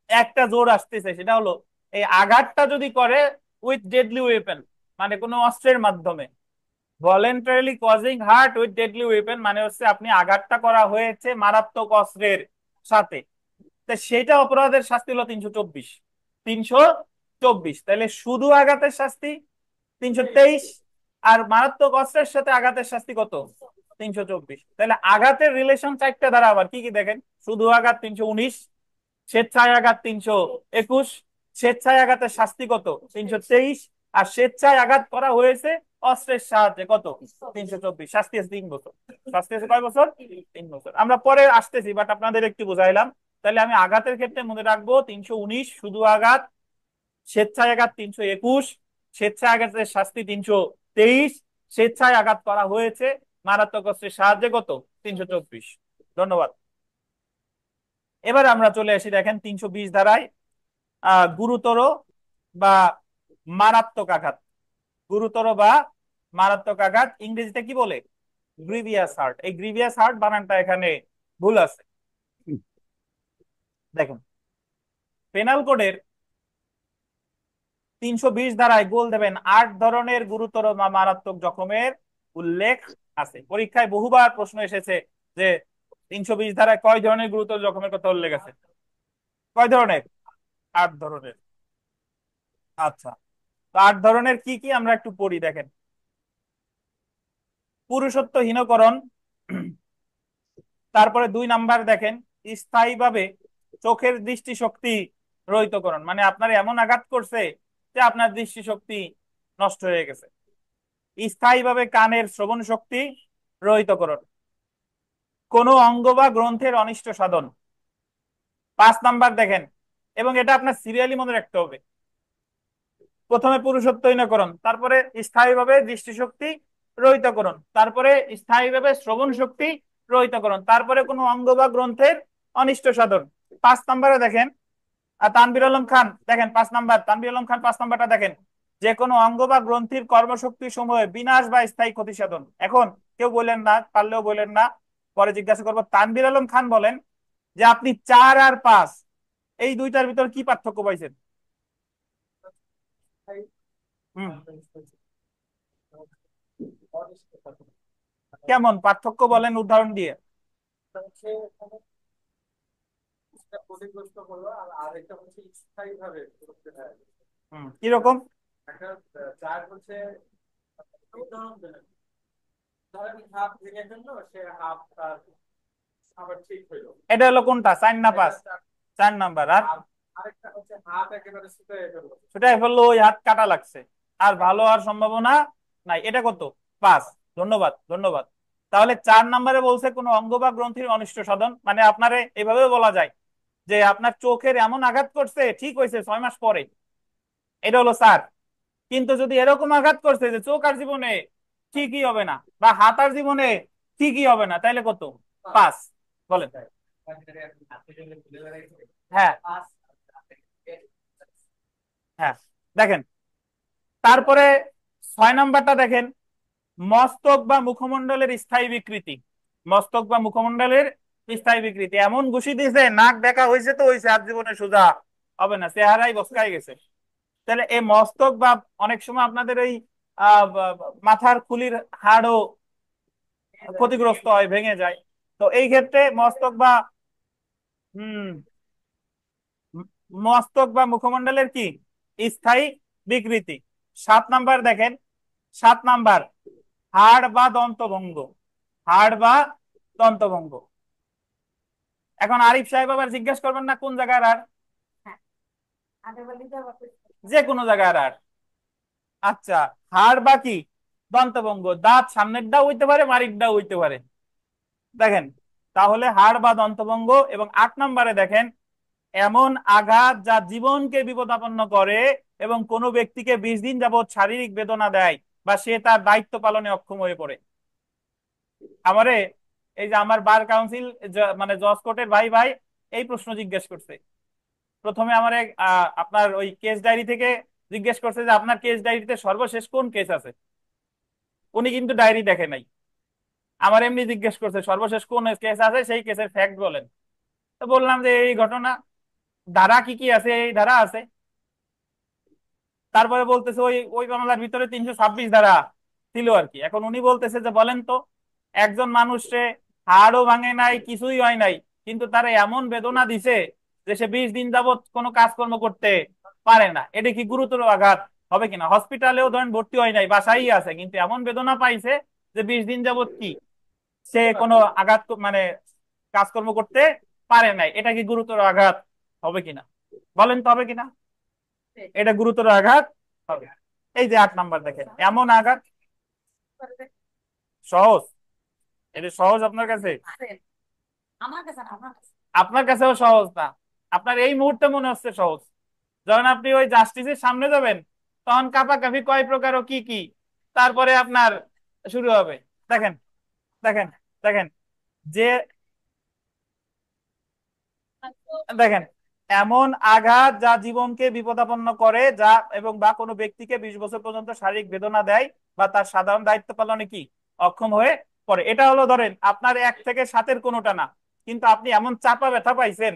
একটা জোর আসতেছে, সেটা হলো এই আঘাতটা যদি করে উইথ ডেডলি ওয়েপেন, মানে কোনো অস্ত্রের মাধ্যমে। Voluntarily causing heart with deadly weapon মানে হচ্ছে আপনি আঘাতটা করা হয়েছে মারাত্মক অস্ত্রের সাথে, তো সেটা অপরাধের শাস্তি হলো 324। 324। তাহলে শুধু আঘাতের শাস্তি 323, আর মারাত্মক অস্ত্রের সাথে আঘাতের শাস্তি কত? 324। তাহলে আঘাতের রিলেশন চারটা দ্বারা আবার কি কি দেখেন? শুধু আঘাত 319, স্বেচ্ছায় আঘাত 321, স্বেচ্ছায় আঘাতের শাস্তি কত? 323, আর স্বেচ্ছায় আঘাত করা হয়েছে অস্ত্রের সাহায্যে কত? 324। শাস্তি আছে 3 বছর। শাস্তি আছে কয় বছর? 3 বছর। আমরা পরে আসতেছি, বাট আপনাদের একটু বুঝাইলাম। তাহলে আমি আঘাতের ক্ষেত্রে মনে রাখবো 319 শুধু আঘাত, স্বেচ্ছায় আঘাত 321, স্বেচ্ছায় আঘাতের শাস্তি 323, স্বেচ্ছায় আঘাত করা হয়েছে মারাত্মক অস্ত্রের সাহায্যে কত? 324। ধন্যবাদ। এবার আমরা চলে আসি দেখেন 320 ধারায় গুরুতর বা মারাত্মক আঘাত। গুরুতর বা মারাত্মক আঘাত ইংরেজিতে কি বলে? Grievous heart. এই গ্রিভিয়াস হার্ট বানানটা এখানে ভুল আছে। দেখুন, পেনাল কোডের 320 ধারায় গোল দেবেন 8 ধরনের গুরুতর বা মারাত্মক জখমের উল্লেখ আছে। পরীক্ষায় বহুবার প্রশ্ন এসেছে যে 320 ধারায় কয় ধরনের গুরুতর জখমের কথা উল্লেখ আছে? কয় ধরনের? 8 ধরনের। আচ্ছা, তো 8 ধরনের কি কি আমরা একটু পড়ি দেখেন। পুরুষত্বহীনকরণ, তারপরে 2 নাম্বার দেখেন স্থায়ীভাবে চোখের দৃষ্টিশক্তি রহিতকরণ, মানে আপনার এমন আঘাত করছে যে আপনার দৃষ্টিশক্তি নষ্ট হয়ে গেছে। স্থায়ীভাবে কানের শ্রবণ শক্তি রহিতকরণ। কোনো অঙ্গ বা গ্রন্থের অনিষ্ট সাধন। 5 নাম্বার দেখেন, এবং এটা আপনার সিরিয়ালি মনে রাখতে হবে। প্রথমে পুরুষত্বহীনকরণ, তারপরে স্থায়ীভাবে দৃষ্টিশক্তি রহিতকরণ, তারপরে স্থায়ীভাবে শ্রবণ শক্তি রহিতকরণ, তারপরে কোনো অঙ্গ বা গ্রন্থের অনিষ্ট সাধন। 5 নাম্বারে দেখেন তানভীর আলম খান, দেখেন 5 নাম্বার, তানভীর আলম খান 5 নাম্বারটা দেখেন, যে কোনো অঙ্গ বা গ্রন্থির কর্মশক্তি সমূহে বিনাশ বা স্থায়ী ক্ষতি সাধন। এখন কেউ বলেন না, পারলেও বলেন না, পরে জিজ্ঞাসা করবো। তানভীর আলম খান বলেন যে আপনি 4 আর 5 এই দুইটার ভিতর কি পার্থক্য পাইছেন? হুম, কেমন পার্থক্য বলেন উদাহরণ দিয়ে। কিরকম? এটা হলো কোনটা, 4 না 5? 4 নাম্বার। আর সেটাই ফেললো, ওই হাত কাটা লাগছে, আর ভালো হওয়ার সম্ভাবনা নাই। এটা কত? 5। ধন্যবাদ, ধন্যবাদ। তাহলে 4 নাম্বারে বলছে কোন অঙ্গ বা গ্রন্থির অনিষ্ট সাধন, মানে আপনারে এভাবে বলা যায় যে আপনার চোখের এমন আঘাত করছে, ঠিক হয়েছে 6 মাস পরে, এটা হলো স্যার। কিন্তু যদি এরকম আঘাত করছে যে চোখ আর জীবনে ঠিকই হবে না, বা হাত আর জীবনে ঠিকই হবে না, তাইলে কত? 5। বলেন। হ্যাঁ, হ্যাঁ। দেখেন, তারপরে 6 নাম্বারটা দেখেন, মস্তক বা মুখমণ্ডলের স্থায়ী বিকৃতি। মস্তক বা মুখমণ্ডলের স্থায়ী বিকৃতি, এমন ঘুষি দিয়েছে নাক দেখা হয়েছে তো হয়েছে, আর জীবনে সোজা হবে না, চেহারাই বসকাই গেছে। তাহলে এই মস্তক বা অনেক সময় আপনাদের এই মাথার খুলির হাড়ও ক্ষতিগ্রস্ত হয়, ভেঙে যায়। তো এই ক্ষেত্রে মস্তক বা হম মস্তক বা মুখমণ্ডলের কি স্থায়ী বিকৃতি। 7 নাম্বার দেখেন, 7 নাম্বার, হাড় বা দন্তভঙ্গ। হাড় বা দন্তভঙ্গ। এখন আরিফ সাহেব আবার জিজ্ঞেস করবেন না কোন জায়গার আর, যে কোনো জায়গার আর। আচ্ছা, হাড় বা কি দন্তভঙ্গ, দাঁত সামনেরটাও হইতে পারে, মারিরটাও হইতে পারে। দেখেন, তাহলে হাড় বা দন্তভঙ্গ। এবং 8 নাম্বারে দেখেন, এমন আঘাত যা জীবনকে বিপদাপন্ন করে এবং কোনো ব্যক্তিকে 20 দিন যাবৎ শারীরিক বেদনা দেয় বা সে তার দায়িত্ব পালনে অক্ষম হয়ে পড়ে। আমারে এই যে আমার বার কাউন্সিল, মানে জজ কোর্টের ভাই ভাই এই প্রশ্ন জিজ্ঞেস করছে। প্রথমে আমারে আপনার ওই কেস ডায়েরি থেকে জিজ্ঞেস করছে যে আপনার কেস ডায়েরিতে সর্বশেষ কোন কেস আছে। উনি কিন্তু ডায়েরি দেখে নাই, আমার এমনি জিজ্ঞেস করছে সর্বশেষ কোন কেস আছে, সেই কেসের ফ্যাক্ট বলেন। তো বললাম যে এই ঘটনা, ধারা কি কি আছে, এই ধারা আছে। তারপরে বলতেছে ওই ওই মামলার ভিতরে 326 ধারা ছিল আর কি। এখন উনি বলতেছে যে বলেন তো, একজন মানুষে হাড়ও ভাঙে নাই, কিছুই হয় নাই, কিন্তু তারা এমন বেদনা দিছে যে সে 20 দিন যাবত কোনো কাজকর্ম করতে পারে না, এটা কি গুরুতর আঘাত হবে কিনা? হসপিটালেও ধরেন ভর্তি হয় নাই, বাসায় আছে, কিন্তু এমন বেদনা পাইছে যে 20 দিন যাবত কি সে কোনো আঘাত মানে কাজকর্ম করতে পারে নাই, এটা কি গুরুতর আঘাত হবে কিনা? বলেন তো হবে কিনা? এটা গুরুতর আঘাত হবে। এই যে 8 নাম্বার দেখেন, এমন আঘাত। সহজ? এটা সহজ আপনার কাছে? আপনার কাছেও সহজ না? আপনার এই মুহূর্তে মনে হচ্ছে সহজ, যখন আপনি ওই জাস্টিসের সামনে যাবেন তখন কাপাকাপি কয় প্রকার ও কি কি, তারপরে আপনার শুরু হবে। দেখেন, দেখেন, দেখেন, যে দেখেন, এমন আঘাত যা জীবনকে বিপদাপন্ন করে, যা এবং বা কোনো ব্যক্তিকে 20 বছর পর্যন্ত শারীরিক বেদনা দেয় বা তার সাধারণ দায়িত্ব পালনে কি অক্ষম হয়ে পড়ে। এটা হলো ধরেন আপনার 1 থেকে 7-এর কোনোটা না, কিন্তু আপনি এমন চাপা ব্যথা পাইছেন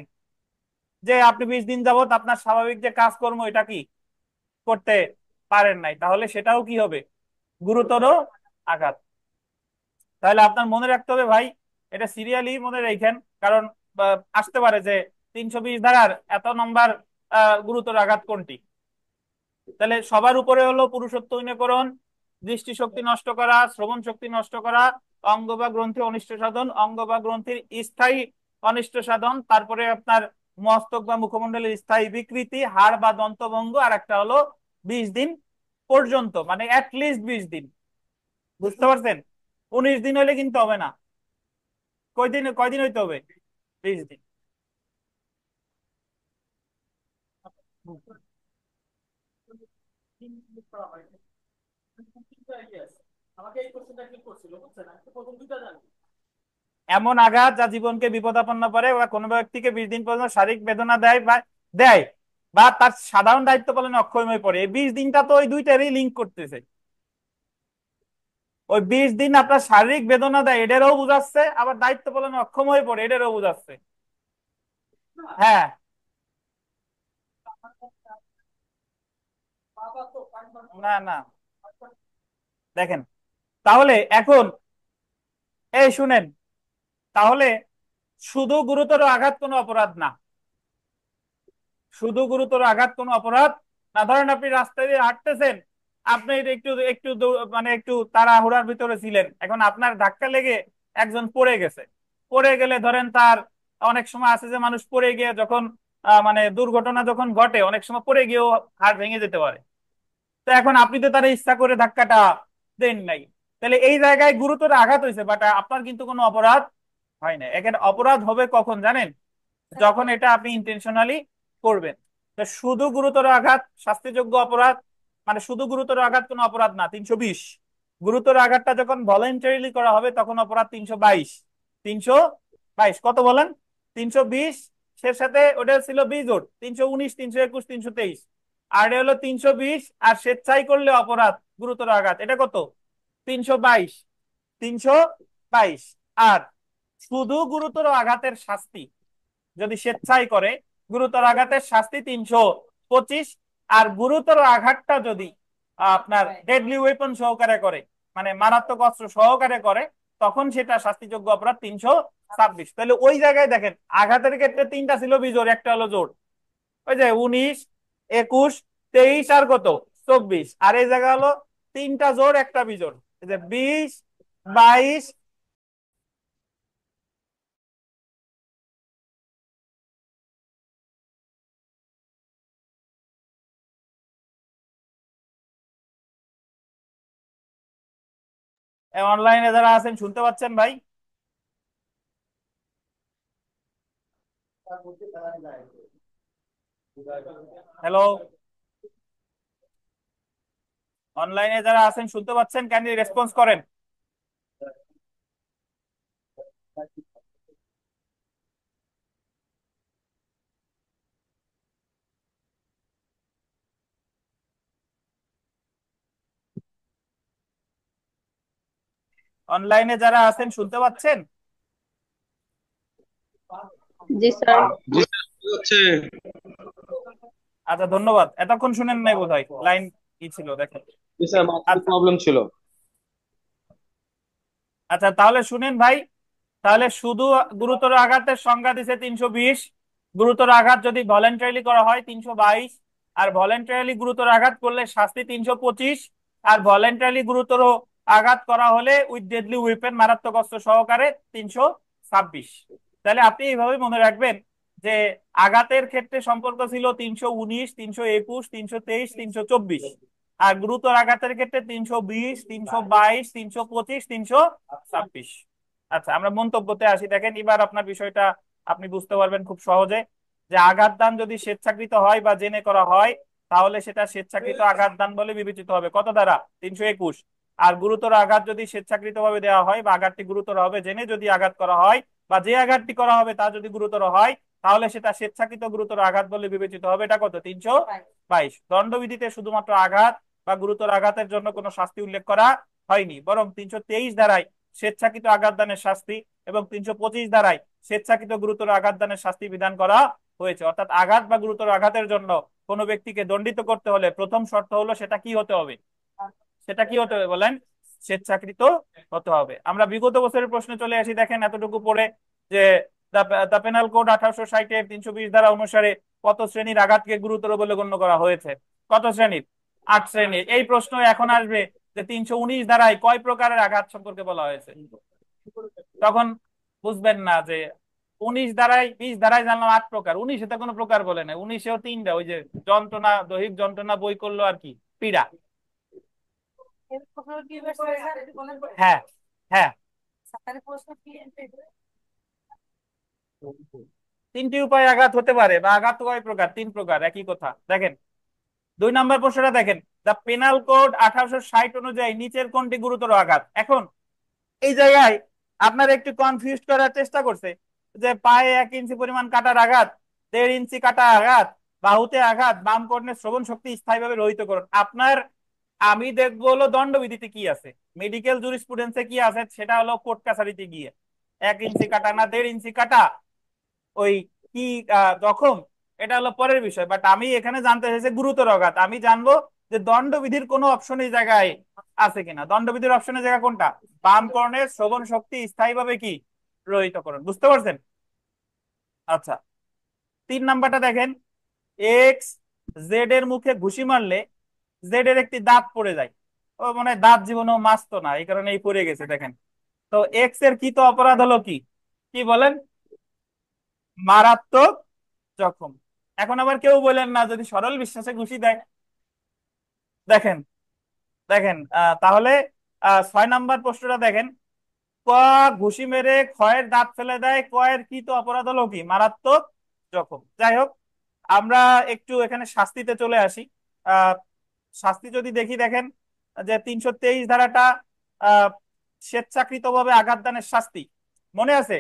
যে আপনি 20 দিন যাবত আপনার স্বাভাবিক যে কাজকর্ম এটা কি করতে পারেন নাই, তাহলে সেটাও কি হবে? গুরুতর আঘাত। তাহলে আপনার মনে রাখতে হবে ভাই, এটা সিরিয়ালি মনে রাখেন, কারণ আসতে পারে যে 320 ধারার এত নম্বর গুরুতর আঘাত কোনটি। তাহলে সবার উপরে হলো পুরুষত্বহীনকরণ, দৃষ্টিশক্তি নষ্ট করা, শ্রবণ শক্তি নষ্ট করা, অঙ্গ বা গ্রন্থি অনিষ্ট সাধন, অঙ্গ বা গ্রন্থির স্থায়ী অনিষ্ট সাধন, তারপরে আপনার মস্তক বা মুখমণ্ডলের স্থায়ী বিকৃতি, হাড় বা দন্তভঙ্গ, আর একটা হলো 20 দিন পর্যন্ত, মানে অ্যাটলিস্ট 20 দিন। বুঝতে পারছেন? 19 দিন হলে কিন্তু হবে না। কয়দিন কয়দিন হইতে হবে? 20 দিন। এমন আঘাত যা জীবনকে বিপদাপন্ন করে বা কোনো ব্যক্তিকে 20 দিন পর্যন্ত শারীরিক বেদনা দেয় বা তার সাধারণ দায়িত্ব পালনে অক্ষম হয়ে পড়ে। এই 20 দিনটা তো ওই দুইটারই লিঙ্ক করতেছে। ওই 20 দিন আপনার শারীরিক বেদনা দেয় এটারও বুঝাচ্ছে, আবার দায়িত্ব পালনে অক্ষম হয়ে পড়ে এটারও বুঝাচ্ছে। হ্যাঁ, না না, দেখেন, তাহলে এখন এই শুনেন, তাহলে শুধু গুরুতর আঘাত কোনো অপরাধ না। শুধু গুরুতর আঘাত কোনো অপরাধ না। ধরেন আপনি রাস্তায় দিয়ে হাঁটতেছেন, আপনি একটু একটু মানে একটু তাড়াহুড়ার ভিতরে ছিলেন, এখন আপনার ধাক্কা লেগে একজন পড়ে গেছে। পড়ে গেলে ধরেন তার, অনেক সময় আছে যে মানুষ পড়ে গিয়ে যখন মানে দুর্ঘটনা যখন ঘটে অনেক সময় পড়ে গিয়েও হাড় ভেঙে যেতে পারে। তো এখন আপনি তো তারা ইচ্ছা করে ধাক্কাটা দেন নাই, তাহলে এই জায়গায় গুরুতর আঘাত হয়েছে, বাট আপনার কিন্তু কোনো অপরাধ হয় না। এখানে অপরাধ হবে কখন জানেন? যখন এটা আপনি ইন্টেনশনালি করবেন। তো শুধু গুরুতর আঘাত শাস্তিযোগ্য অপরাধ, মানে শুধু গুরুতর আঘাত কোনো অপরাধ না 320। গুরুতর আঘাতটা যখন ভলেন্টারিলি করা হবে তখন অপরাধ 322। 322 কত বলেন? 320, সে সাথে ওটা ছিল বিজোড় 319, 321, 323, আর এটা হলো 320, আর স্বেচ্ছায় করলে অপরাধ গুরুতর আঘাত এটা কত? 322। 322। আর শুধু গুরুতর আঘাতের শাস্তি যদি স্বেচ্ছায় করে, গুরুতর আঘাতের শাস্তি 325। আর গুরুতর আঘাতটা যদি আপনার ডেডলি ওয়েপন সহকারে করে, মানে মারাত্মক অস্ত্র সহকারে করে, তখন সেটা শাস্তিযোগ্য অপরাধ 326। তাহলে ওই জায়গায় দেখেন আঘাতের ক্ষেত্রে তিনটা ছিল বিজোড়, একটা হলো জোড়। ওই যে 19, 21, 23 আর কত 24, আর এই জায়গা হলো তিনটা জোড় একটা বিজোড়, এই যে 20, 22। অনলাইনে যারা আছেন শুনতে পাচ্ছেন ভাই? হ্যালো, অনলাইনে যারা আছেন শুনতে পাচ্ছেন? কাইন্ডলি রেসপন্স করেন। অনলাইনে যারা আছেন শুনতে পাচ্ছেন? জি স্যার। জি স্যার, কি হচ্ছে? আচ্ছা ধন্যবাদ, এতক্ষণ শুনেন নাই বোধহয়, লাইন কি ছিল দেখেন। জি স্যার, মাঝখানে আচ্ছা, প্রবলেম ছিল। আচ্ছা তাহলে শুনেন ভাই, তাহলে শুধু গুরুতর আঘাতের সংজ্ঞা দিছে 320। গুরুতর আঘাত যদি ভলেন্টারিলি করা হয় 322। আর ভলেন্টারিলি গুরুতর আঘাত করলে শাস্তি 325। আর ভলেন্টারিলি গুরুতর আঘাত করা হলে উইথ ডেডলি উইপেন মারাত্মক অস্ত্র সহকারে 326। তাহলে আপনি এইভাবে মনে রাখবেন যে আঘাতের ক্ষেত্রে সম্পর্ক ছিল 319, 321, 323, 324। আর গুরুতর আঘাতের ক্ষেত্রে 320, 322, 325, 326। আচ্ছা আমরা মন্তব্যতে আসি। দেখেন এবার আপনার বিষয়টা আপনি বুঝতে পারবেন খুব সহজে, যে আঘাত দান যদি স্বেচ্ছাকৃত হয় বা জেনে করা হয় তাহলে সেটা স্বেচ্ছাকৃত আঘাত দান বলে বিবেচিত হবে। কত দ্বারা? 321। আর গুরুতর আঘাত যদি স্বেচ্ছাকৃত ভাবে দেওয়া হয় বা আঘাতটি গুরুতর হবে জেনে যদি আঘাত করা হয়, বা যে আঘাতটি করা হবে তা যদি গুরুতর হয়, তাহলে সেটা স্বেচ্ছাকৃত গুরুতর আঘাত বলে বিবেচিত হবে। এটা কত? 322। দণ্ডবিধিতে শুধুমাত্র আঘাত বা গুরুতর আঘাতের জন্য কোনো শাস্তি উল্লেখ করা হয়নি, বরং 323 ধারায় স্বেচ্ছাকৃত আঘাত দানের শাস্তি এবং 325 ধারায় স্বেচ্ছাকৃত গুরুতর আঘাত দানের শাস্তি বিধান করা হয়েছে। অর্থাৎ আঘাত বা গুরুতর আঘাতের জন্য কোনো ব্যক্তিকে দণ্ডিত করতে হলে প্রথম শর্ত হলো সেটা কি হতে হবে? সেটা কি হতে হবে বলেন? স্বেচ্ছাকৃত হতে হবে। আমরা বিগত বছরের প্রশ্নে চলে আসি। দেখেন এতটুকু পড়ে যে দ্য পেনাল কোড 1860 এর 320 ধারা অনুসারে কত শ্রেণীর আঘাতকে গুরুতর বলে গণ্য করা হয়েছে? কত শ্রেণীর? 8 শ্রেণীর। এই প্রশ্ন এখন আসবে যে 319 ধারায় কয় প্রকারের আঘাত সম্পর্কে বলা হয়েছে। তখন বুঝবেন না যে 19 ধারায় 20 ধারায় জানলাম 8 প্রকার, 19 এ কোনো প্রকার বলে না, 19-এও তিনটা, ওই যে যন্ত্রণা, দৈহিক যন্ত্রণা, বই করলো আর কি, পীড়া। হ্যাঁ, হ্যাঁ, তিনটি উপায় আঘাত হতে পারে, বা আঘাত কয় প্রকার? 3 প্রকার, একই কথা। দেখেন 2 নম্বর প্রশ্নটা দেখেন, দ্য পেনাল কোড 1860 অনুযায়ী নিচের কোনটি গুরুতর আঘাত? এখন এই জায়গায় আপনার একটু কনফিউজ করার চেষ্টা করছে যে পায়ে 1 ইঞ্চি পরিমাণ কাটার আঘাত, 1.5 ইঞ্চি কাটা আঘাত, বাহুতে আঘাত, বাম কর্ণের শ্রবণ শক্তি স্থায়ীভাবে রহিত করুন। আপনার আমি দেখবো হলো দণ্ডবিধিতে কি আছে, মেডিকেল জুরিসপ্রুডেন্সে কি আছে, সেটা হলো কোর্ট কাছারিতে গিয়ে 1 ইঞ্চি কাটা না 1.5 ইঞ্চি কাটা, ওই কি জখম, এটা হলো পরের বিষয়। বাট আমি এখানে জানতে চাইছি গুরুতর আঘাত। আমি জানবো যে দণ্ডবিধির কোনো অপশন এই জায়গায় আছে কিনা। দণ্ডবিধির অপশনের জায়গা কোনটা? বাম কর্ণের শ্রবণ শক্তি স্থায়ীভাবে কি রহিতকরণ। বুঝতে পারছেন? আচ্ছা, 3 নাম্বারটা দেখেন, এক্স জেড এর মুখে ঘুষি মারলে জেড এর একটি দাঁত পড়ে যায়। ও মানে দাঁত জীবনেও মাজতো না, এই কারণে এই পড়ে গেছে। দেখেন তো এক্স এর কি তো অপরাধ হলো কি? কি বলেন? মারাত্মক জখম। এখন আবার কেউ বলেন না যদি সরল বিশ্বাসে ঘুষি দেয়। দেখেন, দেখেন তাহলে 6 নাম্বার প্রশ্নটা দেখেন। ক, ঘুষি মেরে ক্ষয়ের দাঁত ফেলে দেয়, কয়ের কি তো অপরাধ হলো কি মারাত্মক জখম। যাই হোক, আমরা একটু এখানে শাস্তিতে চলে আসি। আহ শাস্তি যদি দেখি, দেখেন যে 323 ধারাটা আহ স্বেচ্ছাকৃতভাবে আঘাত দানের শাস্তি মনে আছে?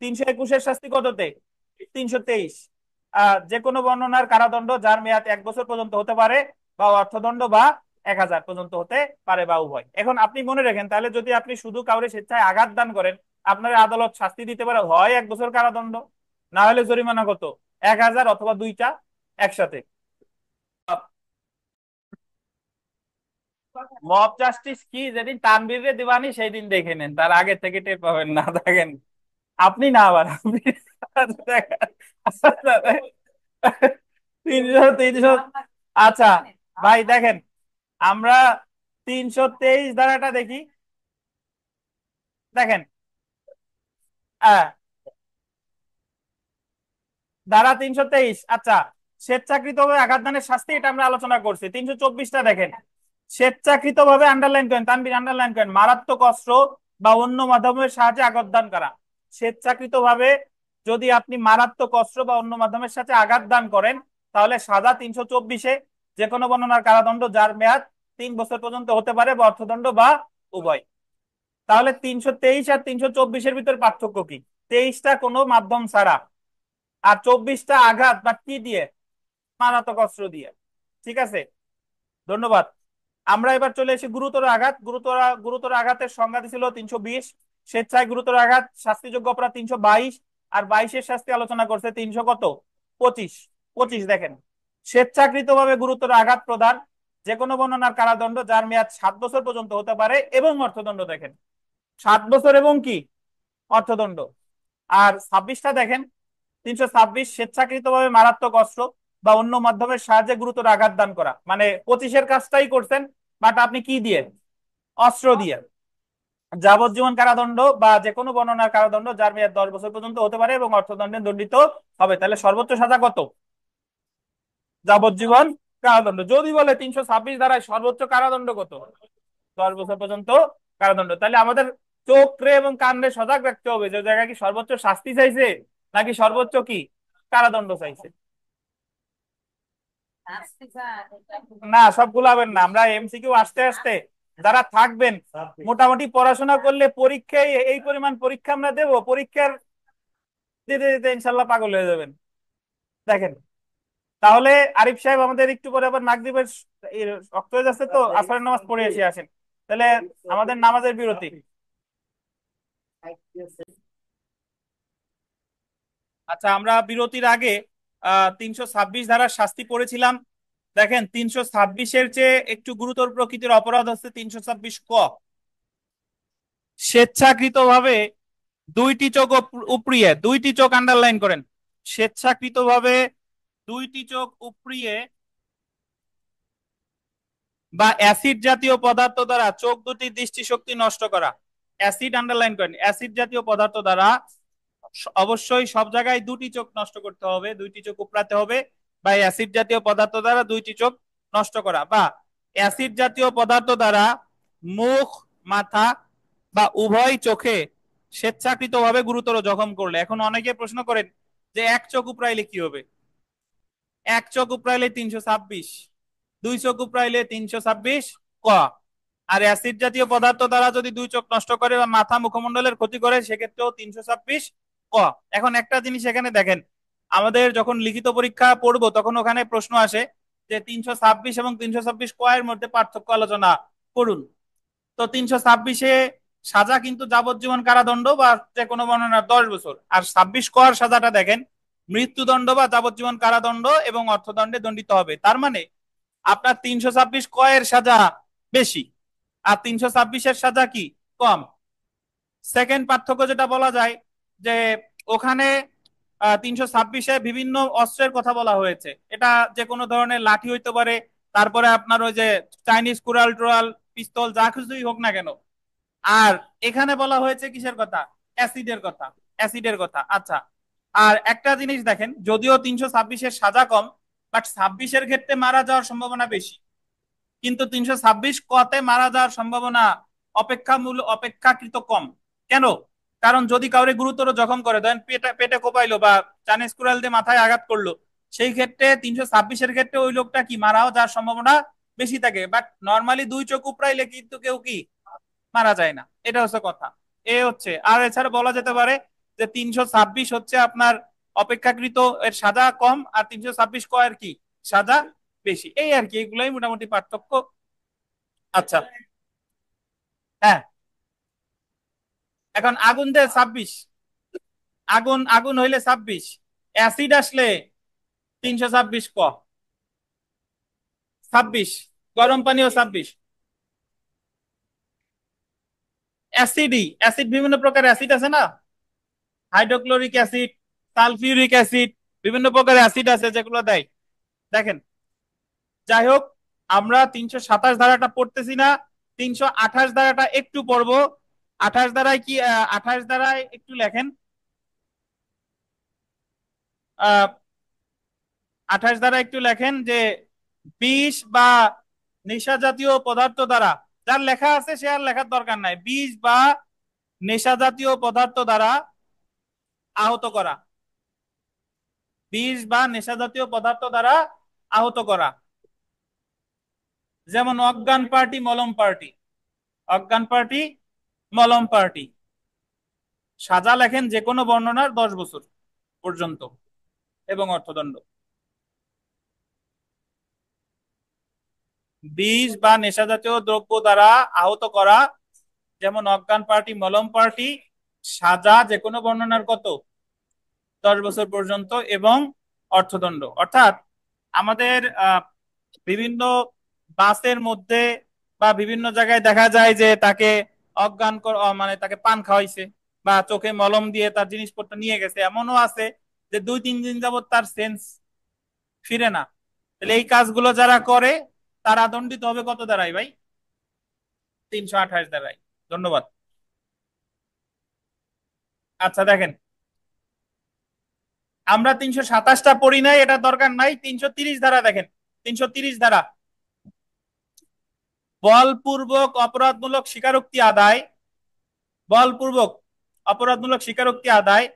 321-এর শাস্তি কততে? 323। যে কোনো বর্ণনার কারাদণ্ড যার মেয়াদ 1 বছর পর্যন্ত হতে পারে, বা অর্থদণ্ড, বা 1000 পর্যন্ত হতে পারে, বা উভয়। এখন আপনি মনে রাখেন, তাহলে যদি আপনি শুধু কাউরে স্বেচ্ছায় আঘাত দান করেন, আপনার আদালত শাস্তি দিতে পারে হয় 1 বছর কারাদণ্ড, না হলে জরিমানা কত, 1000, অথবা দুইটা একসাথে। মব জাস্টিস কি যেদিন তানভীরে দিবানি সেই দিন দেখে নেন, তার আগে থেকে টের পাবেন না। দেখেন, আপনি না আবার আপনি তিনশো তিনশো আচ্ছা ভাই দেখেন, আমরা 323 ধারাটা দেখি। দেখেন, হ্যাঁ, ধারা 323। আচ্ছা, স্বেচ্ছাকৃতভাবে আঘাত দানের শাস্তি, এটা আমরা আলোচনা করছি। 324টা দেখেন, স্বেচ্ছাকৃতভাবে, আন্ডারলাইন করেন, তানবীর আন্ডারলাইন করেন, মারাত্মক অস্ত্র বা অন্য মাধ্যমের সাহায্যে আঘাত দান করা। স্বেচ্ছাকৃতভাবে যদি আপনি মারাত্মক অস্ত্র বা অন্য মাধ্যমের সাথে আঘাত দান করেন, তাহলে সাজা 324-এ যে কোনো বর্ণনার কারাদণ্ড যার মেয়াদ 3 বছর পর্যন্ত হতে পারে, বা অর্থদণ্ড, বা উভয়। তাহলে 323 আর 324-এর ভিতর পার্থক্য কি? 23টা কোনো মাধ্যম ছাড়া, আর 24টা আঘাত বা কি দিয়ে, মারাত্মক অস্ত্র দিয়ে। ঠিক আছে, ধন্যবাদ। আমরা এবার চলে এসে গুরুতর আঘাত। গুরুতর আঘাতের সংজ্ঞা ছিল 320। স্বেচ্ছায় গুরুতর আঘাত শাস্তিযোগ্য অপরাধ 322। আর 22-এর শাস্তি আলোচনা করছে 300 কত, 25। 25 দেখেন, স্বেচ্ছাকৃতভাবে গুরুতর আঘাত প্রদান, যে কোনো বর্ণনার কারাদণ্ড যার মেয়াদ 7 বছর পর্যন্ত হতে পারে, এবং অর্থদণ্ড। দেখেন, 7 বছর এবং কি অর্থদণ্ড। আর 26টা দেখেন, 326, স্বেচ্ছাকৃতভাবে মারাত্মক অস্ত্র বা অন্য মাধ্যমের সাহায্যে গুরুতর আঘাত দান করা, মানে 25-এর কাজটাই করছেন, বাট আপনি কি দিয়ে, অস্ত্র দিয়ে। যাবজ্জীবন কারাদণ্ড বা যে কোনো বর্ণনার কারাদণ্ড যার মেয়াদ 10 বছর পর্যন্ত হতে পারে, এবং অর্থদণ্ডে দণ্ডিত হবে। তাহলে সর্বোচ্চ সাজা কত? যাবজ্জীবন কারাদণ্ড। যদি বলে 326 ধারায় সর্বোচ্চ কারাদণ্ড কত, 10 বছর পর্যন্ত কারাদণ্ড, তাহলে আমাদের চোখ রে এবং কান রে সজাগ রাখতে হবে যে জায়গায় কি সর্বোচ্চ শাস্তি চাইছে, নাকি সর্বোচ্চ কি কারাদণ্ড চাইছে। না, সব গুলাবেন না। আমরা এমসিকিউ আসতে আসতে যারা থাকবেন, মোটামুটি পড়াশোনা করলে পরীক্ষায় এই পরিমাণ পরীক্ষা আমরা দেবো, পরীক্ষার দিতে দিতে ইনশাল্লাহ পাগল হয়ে যাবেন। দেখেন, তাহলে আরিফ সাহেব আমাদের একটু পরে আবার মাগরিবের রক্ত হয়ে যাচ্ছে, তো আসরের নামাজ পড়ে এসে আসেন। তাহলে আমাদের নামাজের বিরতি। আচ্ছা, আমরা বিরতির আগে 326 ধারার শাস্তি পড়েছিলাম। দেখেন, 326-এর চেয়ে একটু গুরুতর প্রকৃতির অপরাধ হচ্ছে 326 ক। স্বেচ্ছাকৃতভাবে দুইটি চোখ উপড়িয়ে, দুইটি চোখ আন্ডারলাইন করেন, স্বেচ্ছাকৃতভাবে দুইটি চোখ উপড়িয়ে বা অ্যাসিড জাতীয় পদার্থ দ্বারা চোখ দুটির দৃষ্টিশক্তি নষ্ট করা। অ্যাসিড আন্ডারলাইন করেন, অ্যাসিড জাতীয় পদার্থ দ্বারা, অবশ্যই সব জায়গায় দুটি চোখ নষ্ট করতে হবে, দুইটি চোখ উপড়াতে হবে, বা অ্যাসিড জাতীয় পদার্থ দ্বারা দুইটি চোখ নষ্ট করা, বা অ্যাসিড জাতীয় পদার্থ দ্বারা মুখ, মাথা বা উভয় চোখে স্বেচ্ছাকৃতভাবে গুরুতর জখম করলে। এখন অনেকে প্রশ্ন করেন যে এক চোখ উপড়াইলে কি হবে। এক চোখ উপড়াইলে 326, দুই চোখ উপড়াইলে 326 ক। আর অ্যাসিড জাতীয় পদার্থ দ্বারা যদি দুই চোখ নষ্ট করে বা মাথা মুখমণ্ডলের ক্ষতি করে, সেক্ষেত্রেও 326 ক। এখন একটা জিনিস এখানে দেখেন, আমাদের যখন লিখিত পরীক্ষা পড়বো তখন ওখানে প্রশ্ন আসে যে 326 এবং 326 ক এর মধ্যে পার্থক্য আলোচনা করুন। তো 326-এ সাজা কিন্তু যাবজ্জীবন কারাদণ্ড বা যে কোনো বর্ণনার 10 বছর, আর 26 কর সাজাটা দেখেন মৃত্যুদণ্ড বা যাবজ্জীবন কারাদণ্ড এবং অর্থদণ্ডে দণ্ডিত হবে। তার মানে আপনার 326 কয়ের সাজা বেশি, আর 326-এর সাজা কি কম। সেকেন্ড পার্থক্য যেটা বলা যায়, যে ওখানে 326-এ বিভিন্ন অস্ত্রের কথা বলা হয়েছে। এটা যে কোনো ধরনের লাঠি হইতে পারে, তারপরে আপনার ওই যে চাইনিজ কুড়াল টুরাল, পিস্তল, যা কিছুই হোক না কেন। আর এখানে বলা হয়েছে কিসের কথা, অ্যাসিডের কথা, অ্যাসিডের কথা। আচ্ছা, আর একটা জিনিস দেখেন, যদিও 326-এর সাজা কম, বাট 26-এর ক্ষেত্রে মারা যাওয়ার সম্ভাবনা বেশি। কিন্তু 326 কতে মারা যাওয়ার সম্ভাবনা অপেক্ষাকৃত কম। কেন? কারণ যদি কাউরে গুরুতর জখম করে, ধরেন পেটে পেটে কোপাইলো বা চাইনিজ কুড়াল দিয়ে মাথায় আঘাত করলো, সেই ক্ষেত্রে 326-এর ক্ষেত্রে ওই লোকটা কি মারাও যাওয়ার সম্ভাবনা বেশি থাকে। বাট নর্মালি দুই চোখ উপড়াইলে কিন্তু কেউ কি মারা যায় না, এটা হচ্ছে কথা। এ হচ্ছে, আর এছাড়া বলা যেতে পারে যে 326 হচ্ছে আপনার অপেক্ষাকৃত এর সাজা কম, আর 326 কয়ের কি সাজা বেশি, এই আর কি, এগুলাই মোটামুটি পার্থক্য। আচ্ছা, হ্যাঁ, এখন আগুন দেয় 26, আগুন আগুন হইলে 26, অ্যাসিড আসলে 326 ক 26, গরম পানিও 26। অ্যাসিড বিভিন্ন প্রকার অ্যাসিড আছে না, হাইড্রোক্লোরিক অ্যাসিড, সালফিউরিক অ্যাসিড, বিভিন্ন প্রকার অ্যাসিড আছে যেগুলো দেয়। দেখেন, যাই হোক, আমরা 327 ধারাটা পড়তেছি না, 328 ধারাটা একটু পড়বো। 28 ধারায় কি, 28 ধারায় একটু লেখেন। 28 দ্বারা একটু লেখেন যে বিষ বা নেশা জাতীয় পদার্থ দ্বারা, যার লেখা আছে সে আর লেখার দরকার নাই, বিষ বা নেশা জাতীয় পদার্থ দ্বারা আহত করা, বিষ বা নেশা জাতীয় পদার্থ দ্বারা আহত করা, যেমন অজ্ঞান পার্টি, মলম পার্টি, অজ্ঞান পার্টি, মলম পার্টি। সাজা লেখেন যে কোনো বর্ণনার 10 বছর পর্যন্ত এবং অর্থদণ্ড। বিষ বা নেশা জাতীয় দ্রব্য দ্বারা আহত করা, যেমন অজ্ঞান পার্টি, মলম পার্টি, সাজা যে কোনো বর্ণনার কত, 10 বছর পর্যন্ত এবং অর্থদণ্ড। অর্থাৎ আমাদের বিভিন্ন বাসের মধ্যে বা বিভিন্ন জায়গায় দেখা যায় যে তাকে মানে তাকে পান খাওয়াইছে বা চোখে মলম দিয়ে তার জিনিসপত্র নিয়ে গেছে, এমনও আছে যে 2-3 দিন যাবত তার সেন্স ফিরে না। তাহলে এই কাজগুলো যারা করে তারা দণ্ডিত হবে কত দ্বারাই ভাই? 328 দ্বারাই। ধন্যবাদ। আচ্ছা দেখেন, আমরা 327টা পড়ি নাই, এটা দরকার নাই। 330 ধারা দেখেন, 330 ধারা, বলপূর্বক অপরাধমূলক স্বীকারোক্তি আদায়, বলপূর্বক অপরাধমূলক স্বীকারোক্তি আদায়,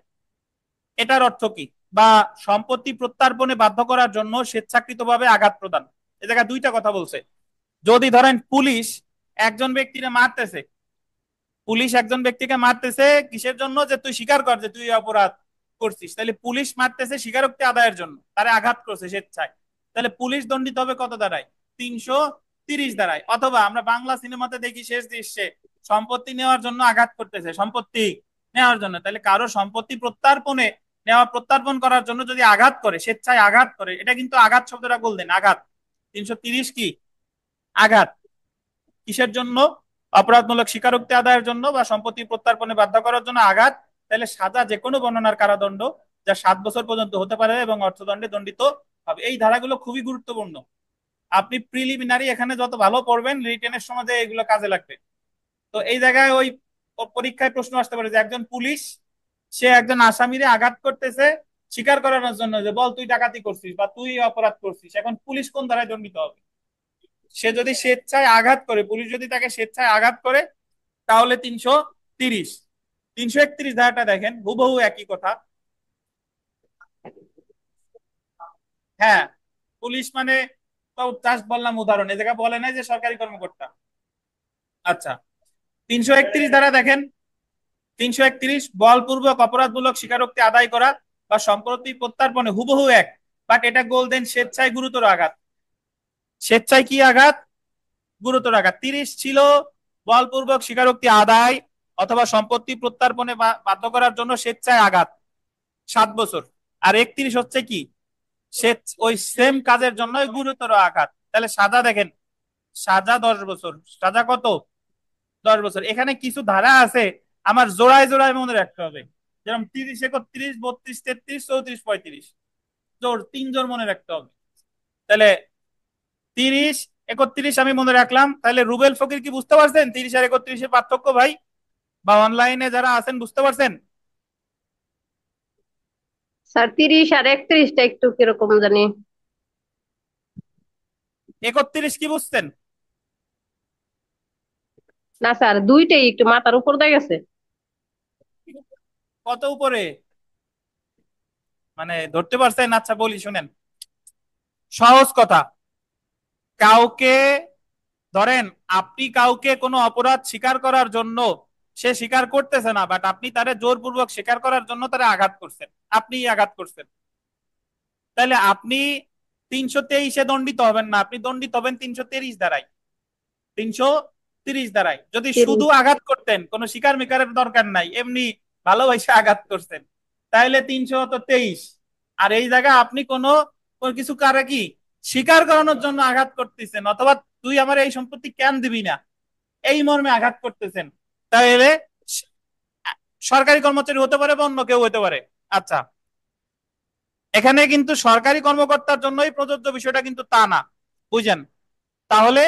এটার অর্থ কি? বা সম্পত্তি প্রত্যার্পণে বাধ্য করার জন্য স্বেচ্ছাকৃতভাবে আঘাত প্রদান। এ জায়গায় দুইটা কথা বলছে। যদি ধরেন পুলিশ একজন ব্যক্তিকে মারতেছে, পুলিশ একজন ব্যক্তিকে মারতেছে কিসের জন্য, যে তুই স্বীকার কর যে তুই অপরাধ করছিস, তাহলে পুলিশ মারতেছে স্বীকারোক্তি আদায়ের জন্য, তারে আঘাত করছে স্বেচ্ছায়, তাহলে পুলিশ দণ্ডিত হবে কত দ্বারাই? 330 দ্বারাই। অথবা আমরা বাংলা সিনেমাতে দেখি শেষ দৃশ্যে সম্পত্তি নেওয়ার জন্য আঘাত করতেছে, সম্পত্তি নেওয়ার জন্য, তাহলে কারো সম্পত্তি প্রত্যার্পণে নেওয়া, প্রত্যার্পণ করার জন্য যদি আঘাত করে, স্বেচ্ছায় আঘাত করে, এটা কিন্তু আঘাত শব্দটা বললেন, আঘাত। 330 কি আঘাত, কিসের জন্য? অপরাধমূলক স্বীকারোক্তি আদায়ের জন্য বা সম্পত্তি প্রত্যার্পণে বাধ্য করার জন্য আঘাত। তাহলে সাজা যে কোনো বর্ণনার কারাদণ্ড, যা 7 বছর পর্যন্ত হতে পারে এবং অর্থদণ্ডে দণ্ডিত হবে। এই ধারাগুলো খুবই গুরুত্বপূর্ণ। আপনি প্রিলিমিনারি এখানে যত ভালো পড়বেন, রিটেনের সময় এগুলো কাজে লাগবে। তো এই জায়গায় ওই পরীক্ষায় প্রশ্ন আসতে পারে যে একজন পুলিশ সে একজন আসামিরে আঘাত করতেছে স্বীকার করানোর জন্য, যে বল তুই ডাকাতি করছিস বা তুই অপরাধ করছিস, এখন পুলিশ কোন ধারায় দণ্ডিত হবে? সে যদি স্বেচ্ছায় আঘাত করে, পুলিশ যদি তাকে স্বেচ্ছায় আঘাত করে, তাহলে 330। 331 ধারাটা দেখেন, হুবহু একই কথা। হ্যাঁ, পুলিশ মানে তো জাস্ট বললাম উদাহরণ, এ জায়গায় বলে নাই যে সরকারি কর্মকর্তা। আচ্ছা, 331 ধারা দেখেন, 331 বলপূর্বক অপরাধমূলক স্বীকারোক্তি আদায় করা বা সম্পত্তি প্রত্যার্পণে, হুবহু এক, বাট এটা গোল্ডেন স্বেচ্ছায় গুরুতর আঘাত। স্বেচ্ছায় কি আঘাত? গুরুতর আঘাত। 30 ছিল বলপূর্বক স্বীকারোক্তি আদায় অথবা সম্পত্তি প্রত্যার্পণে বাধ্য করার জন্য স্বেচ্ছায় আঘাত, 7 বছর। আর 31 হচ্ছে কি, সে ওই সেম কাজের জন্য গুরুতর আঘাত। তাহলে সাজা দেখেন, সাজা 10 বছর, সাজা কত? 10 বছর। এখানে কিছু ধারা আছে আমার জোড়ায় জোড়ায় মনে রাখতে হবে, যেমন 30, 31, 32, 33, 34, 35, জোর 3 জোর মনে রাখতে হবে। তাহলে 30, 31 আমি মনে রাখলাম। তাহলে রুবেল ফকির কি বুঝতে পারছেন 30 আর 31-এর পার্থক্য ভাই? বা অনলাইনে যারা আছেন বুঝতে পারছেন? স্যার 30 আর 31টা একটু কিরকম জানি। 31 কি বুঝছেন? না স্যার, দুইটাই একটু মাথার উপর দিয়ে গেছে। কত উপরে মানে ধরতে পারছেন? আচ্ছা বলি শুনেন, সহজ কথা। কাউকে ধরেন, আপনি কাউকে কোনো অপরাধ স্বীকার করার জন্য, সে স্বীকার করতেছে না, বাট আপনি তারে জোরপূর্বক স্বীকার করার জন্য তারে আঘাত করছেন, আপনি আঘাত করছেন, তাহলে আপনি 323-এ দণ্ডিত হবেন না, আপনি দণ্ডিত হবেন 330 দ্বারাই। 330 দ্বারাই। যদি শুধু 30। আঘাত করতেন, কোনো স্বীকার মিকারের দরকার নাই, এমনি ভালোবাসে আঘাত করছেন, তাহলে 323। আর এই জায়গায় আপনি কোনো কোনো কিছু কারে কি স্বীকার করানোর জন্য আঘাত করতেছেন, অথবা তুই আমার এই সম্পত্তি কেন দিবি না, এই মর্মে আঘাত করতেছেন, তাহলে সরকারি কর্মচারী হতে পারে বা অন্য কেউ হতে পারে। আচ্ছা, এখানে কিন্তু সরকারি কর্মকর্তার জন্যই প্রযোজ্য বিষয়টা কিন্তু তা না, বুঝেন? তাহলে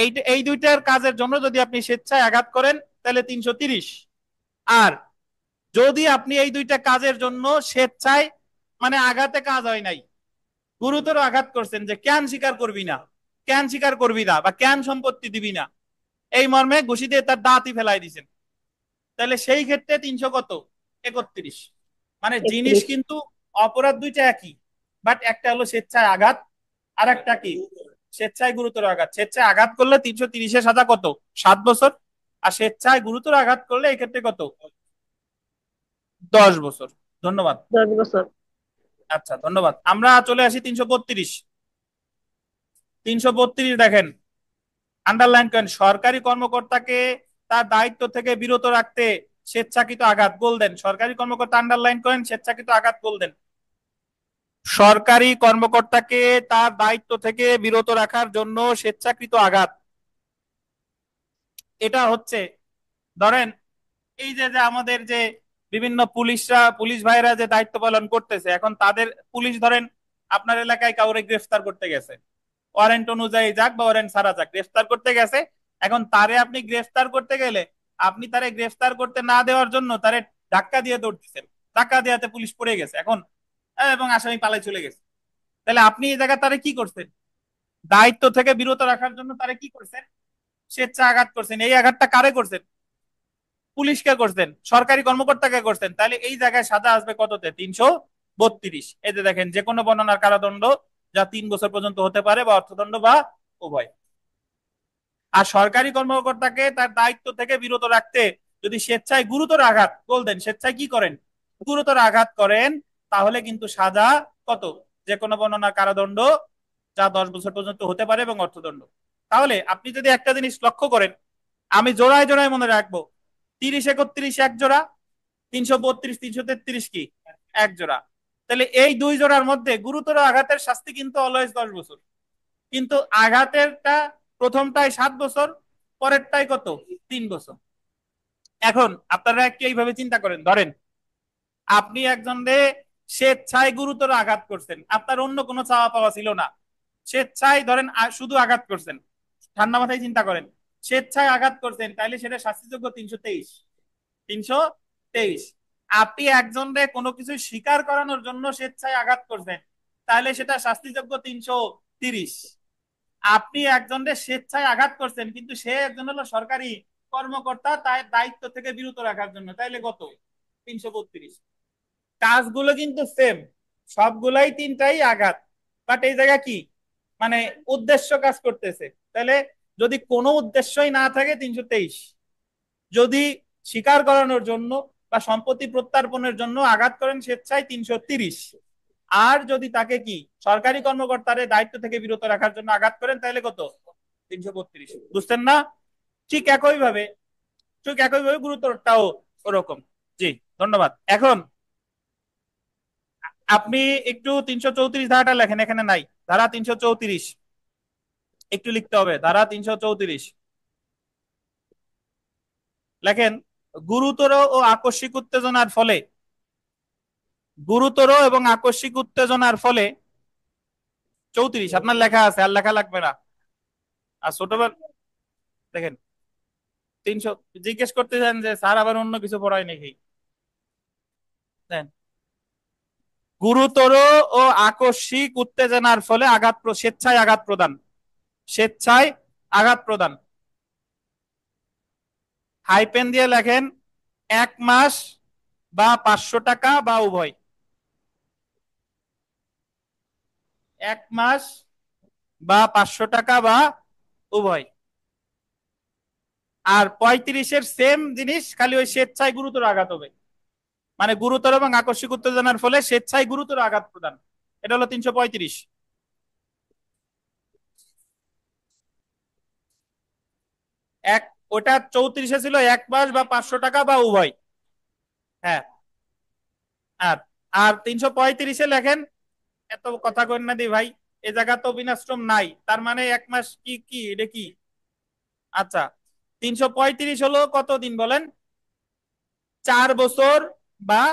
এই এই দুইটার কাজের জন্য যদি আপনি স্বেচ্ছায় আঘাত করেন তাহলে 330। আর যদি আপনি এই দুইটা কাজের জন্য স্বেচ্ছায়, মানে আঘাতে কাজ হয় নাই, গুরুতর আঘাত করছেন, যে কেন স্বীকার করবি না, কেন স্বীকার করবি না, বা কেন সম্পত্তি দিবি না, এই মর্মে ঘুষি দিয়ে তার দাঁতই ফেলাই দিছেন, তাহলে সেই ক্ষেত্রে 300 কত, 31। মানে জিনিস 31। কিন্তু, অপরাধ দুইটা একই, বাট একটা হলো স্বেচ্ছায় আঘাত, আর একটা কি স্বেচ্ছায় গুরুতর আঘাত। স্বেচ্ছায় আঘাত করলে 330-এর সাজা কত, 7 বছর। আর স্বেচ্ছায় গুরুতর আঘাত করলে এই ক্ষেত্রে কত, 10 বছর। ধন্যবাদ। 10 বছর। আচ্ছা ধন্যবাদ। আমরা চলে আসি 332। 332 দেখেন, আন্ডারলাইন করেন, সরকারি কর্মকর্তাকে তার দায়িত্ব থেকে বিরত রাখতে স্বেচ্ছাকৃত আঘাত, গোল দেন। সরকারি কর্মকর্তা, আন্ডারলাইন করেন, স্বেচ্ছাকৃত আঘাত, গোল দেন। সরকারি কর্মকর্তাকে তার দায়িত্ব থেকে বিরত রাখার জন্য স্বেচ্ছাকৃত আঘাত, এটা হচ্ছে, ধরেন এই যে যে আমাদের যে বিভিন্ন পুলিশ ভাইরা যে দায়িত্ব পালন করতেছে, এখন তাদের পুলিশ ধরেন আপনার এলাকায় কাউরে গ্রেফতার করতে গেছে, ওয়ারেন্ট অনুযায়ী যাক বা ওয়ারেন্ট ছাড়া যাক, গ্রেফতার করতে গেছে। এখন তারে আপনি গ্রেফতার করতে গেলে, আপনি তারে গ্রেফতার করতে না দেওয়ার জন্য তারে ধাক্কা দিয়ে দৌড়তেছেন, ধাক্কা দেওয়াতে পুলিশ পড়ে গেছে এখন, এবং আসামি পালাই চলে গেছে, তাহলে আপনি এই জায়গায় তারে কি করছেন, দায়িত্ব থেকে বিরত রাখার জন্য তারে কি করছেন, স্বেচ্ছা আঘাত করছেন। এই আঘাতটা কারে করছেন, পুলিশকে করছেন, সরকারি কর্মকর্তাকে করছেন, তাহলে এই জায়গায় সাজা আসবে কততে, 332। এই যে দেখেন, যে কোনো বর্ণনার কারাদণ্ড যা 3 বছর পর্যন্ত হতে পারে, বা অর্থদণ্ড বা উভয়। আর সরকারি কর্মকর্তাকে তার দায়িত্ব থেকে বিরত রাখতে যদি স্বেচ্ছায় গুরুতর আঘাত, বলতেন স্বেচ্ছায় কি করেন, গুরুতর আঘাত করেন, তাহলে কিন্তু সাজা কত, যে কোনো বর্ণনার কারাদণ্ড যা 10 বছর পর্যন্ত হতে পারে এবং অর্থদণ্ড। তাহলে আপনি যদি একটা জিনিস লক্ষ্য করেন, আমি জোড়ায় জোড়ায় মনে রাখবো, 30 31 এক জোড়া, 332 333 কি এক জোড়া, তাহলে এই দুই জোড়ার মধ্যে গুরুতর আঘাতের শাস্তি কিন্তু অলওয়েজ 10 বছর, কিন্তু আঘাতেরটা প্রথমটাই 7 বছর, পরেরটাই কত, 3 বছর। এখন আপনারা একটু এইভাবে চিন্তা করেন, ধরেন আপনি একজনকে স্বেচ্ছায় গুরুতর আঘাত করছেন, আপনার অন্য কোনো চাওয়া পাওয়া ছিল না, স্বেচ্ছায় ধরেন শুধু আঘাত করছেন, ঠান্ডা মাথায় চিন্তা করেন, স্বেচ্ছায় আঘাত করছেন, তাইলে সেটা শাস্তিযোগ্য 323। 323। আপনি একজনকে কোনো কিছু স্বীকার করানোর জন্য স্বেচ্ছায় আঘাত করছেন, তাহলে সেটা শাস্তিযোগ্য 330। আপনি একজনকে স্বেচ্ছায় আঘাত করছেন, কিন্তু সে একজন হলো সরকারি কর্মকর্তা, তার দায়িত্ব থেকে বিরত রাখার জন্য, তাইলে কত, 332। কাজগুলো কিন্তু সেম, সবগুলাই তিনটাই আঘাত, বাট এই জায়গা কি, মানে উদ্দেশ্য কাজ করতেছে, তাহলে যদি কোনো উদ্দেশ্যই না থাকে 323, যদি স্বীকার করানোর জন্য বা সম্পত্তি প্রত্যার্পণের জন্য আঘাত করেন স্বেচ্ছায় 330, আর যদি তাকে কি সরকারি কর্মকর্তার দায়িত্ব থেকে বিরত রাখার জন্য আঘাত করেন তাহলে কত, 332। বুঝতেন না? ঠিক একই ভাবে, ঠিক একই ভাবে গুরুতরটাও ওরকম। জি ধন্যবাদ। এখন আপনি একটু 334 ধারাটা লেখেন, এখানে নাই, ধারা 334 একটু লিখতে হবে, ধারা 334 লেখেন, গুরুতর ও আকস্মিক উত্তেজনার ফলে, গুরুতর এবং আকস্মিক উত্তেজনার ফলে, 34 আপনার লেখা আছে, আর লেখা লাগবে না। আর ছোটবেলা দেখেন 300, জিজ্ঞেস করতে চান যে স্যার আবার অন্য কিছু পড়ায় নাকি, দেন গুরুতর ও আকস্মিক উত্তেজনার ফলে স্বেচ্ছায় আঘাত প্রদান, স্বেচ্ছায় আঘাত প্রদান। হাইপেন দিয়ে লেখেন 1 মাস বা 500 টাকা বা উভয়। 1 মাস বা 500 টাকা বা উভয়। আর 35-এর সেম জিনিস, খালি ওই স্বেচ্ছায় গুরুতর আঘাত হবে, মানে গুরুতর এবং আকস্মিক উত্তেজনার ফলে স্বেচ্ছায় গুরুতর আঘাত প্রদান, এটা হলো 335। এক, ওটা 34-এ ছিল 1 মাস বা 500 টাকা বা উভয়। হ্যাঁ। আর আর 335-এ লেখেন, এত কথা কই না দি ভাই, এ জায়গা তো বিনাশ্রম নাই, তার মানে 1 মাস কি কি এটা কি? আচ্ছা, 335 হলো কত দিন বলেন? 4 বছর বা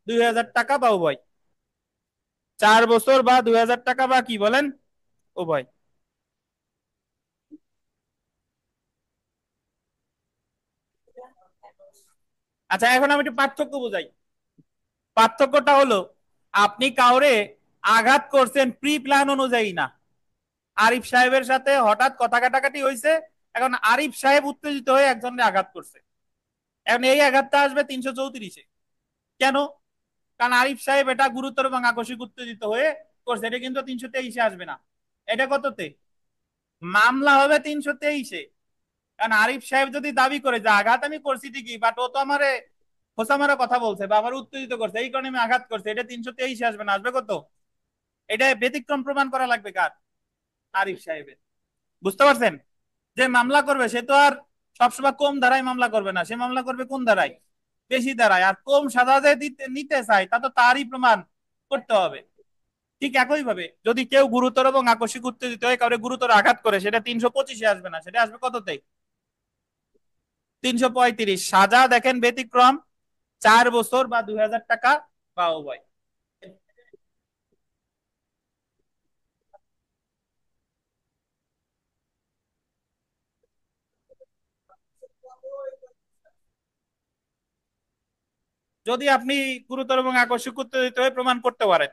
2000 টাকা বা উভয়। 4 বছর বা 2000 টাকা বা কি বলেন, উভয়। আচ্ছা, এখন আমি একটু পার্থক্য বুঝাই। পার্থক্যটা হলো, আপনি কাউরে আঘাত করছেন প্রি প্ল্যান অনুযায়ী না। আরিফ সাহেবের সাথে হঠাৎ কথা কাটাকাটি হয়েছে, এখন আরিফ সাহেব উত্তেজিত হয়ে একজনের আঘাত করছে, এখন এই আঘাতটা আসবে 334-এ। কেন? কারণ আরিফ সাহেব এটা গুরুতর এবং আকস্মিক উত্তেজিত হয়ে করছে, এটা কিন্তু 323-এ আসবে না। এটা কততে? মামলা হবে 323-এ। কারণ আরিফ সাহেব যদি দাবি করে যে আঘাত আমি করছি ঠিকই, বাট ও তো আমারে খোঁচা মারা কথা বলছে বা আমার উত্তেজিত করছে, এই কারণে আমি আঘাত করছি, এটা 323-এ আসবে না, আসবে কত? এটা ব্যতিক্রম প্রমাণ করা লাগবে কার? আরিফ সাহেবের। বুঝতে পারছেন? যে মামলা করবে সে তো আর সবসময় কম ধারায় মামলা করবে না, সে মামলা করবে কোন ধারায়? বেশি ধারায়। আর কম সাজা যে নিতে চায়, তা তো তারই প্রমাণ করতে হবে। ঠিক একই ভাবে যদি কেউ গুরুতর এবং আকস্মিক উত্তেজিত হয়ে কাউকে গুরুতর আঘাত করে, সেটা 325-এ আসবে না, সেটা আসবে কততে? 335। সাজা দেখেন ব্যতিক্রম, 4 বছর বা 2000 টাকা বা উভয়। যদি আপনি গুরুতর এবং আকস্মিক উত্তেজিত হয়ে প্রমাণ করতে পারেন।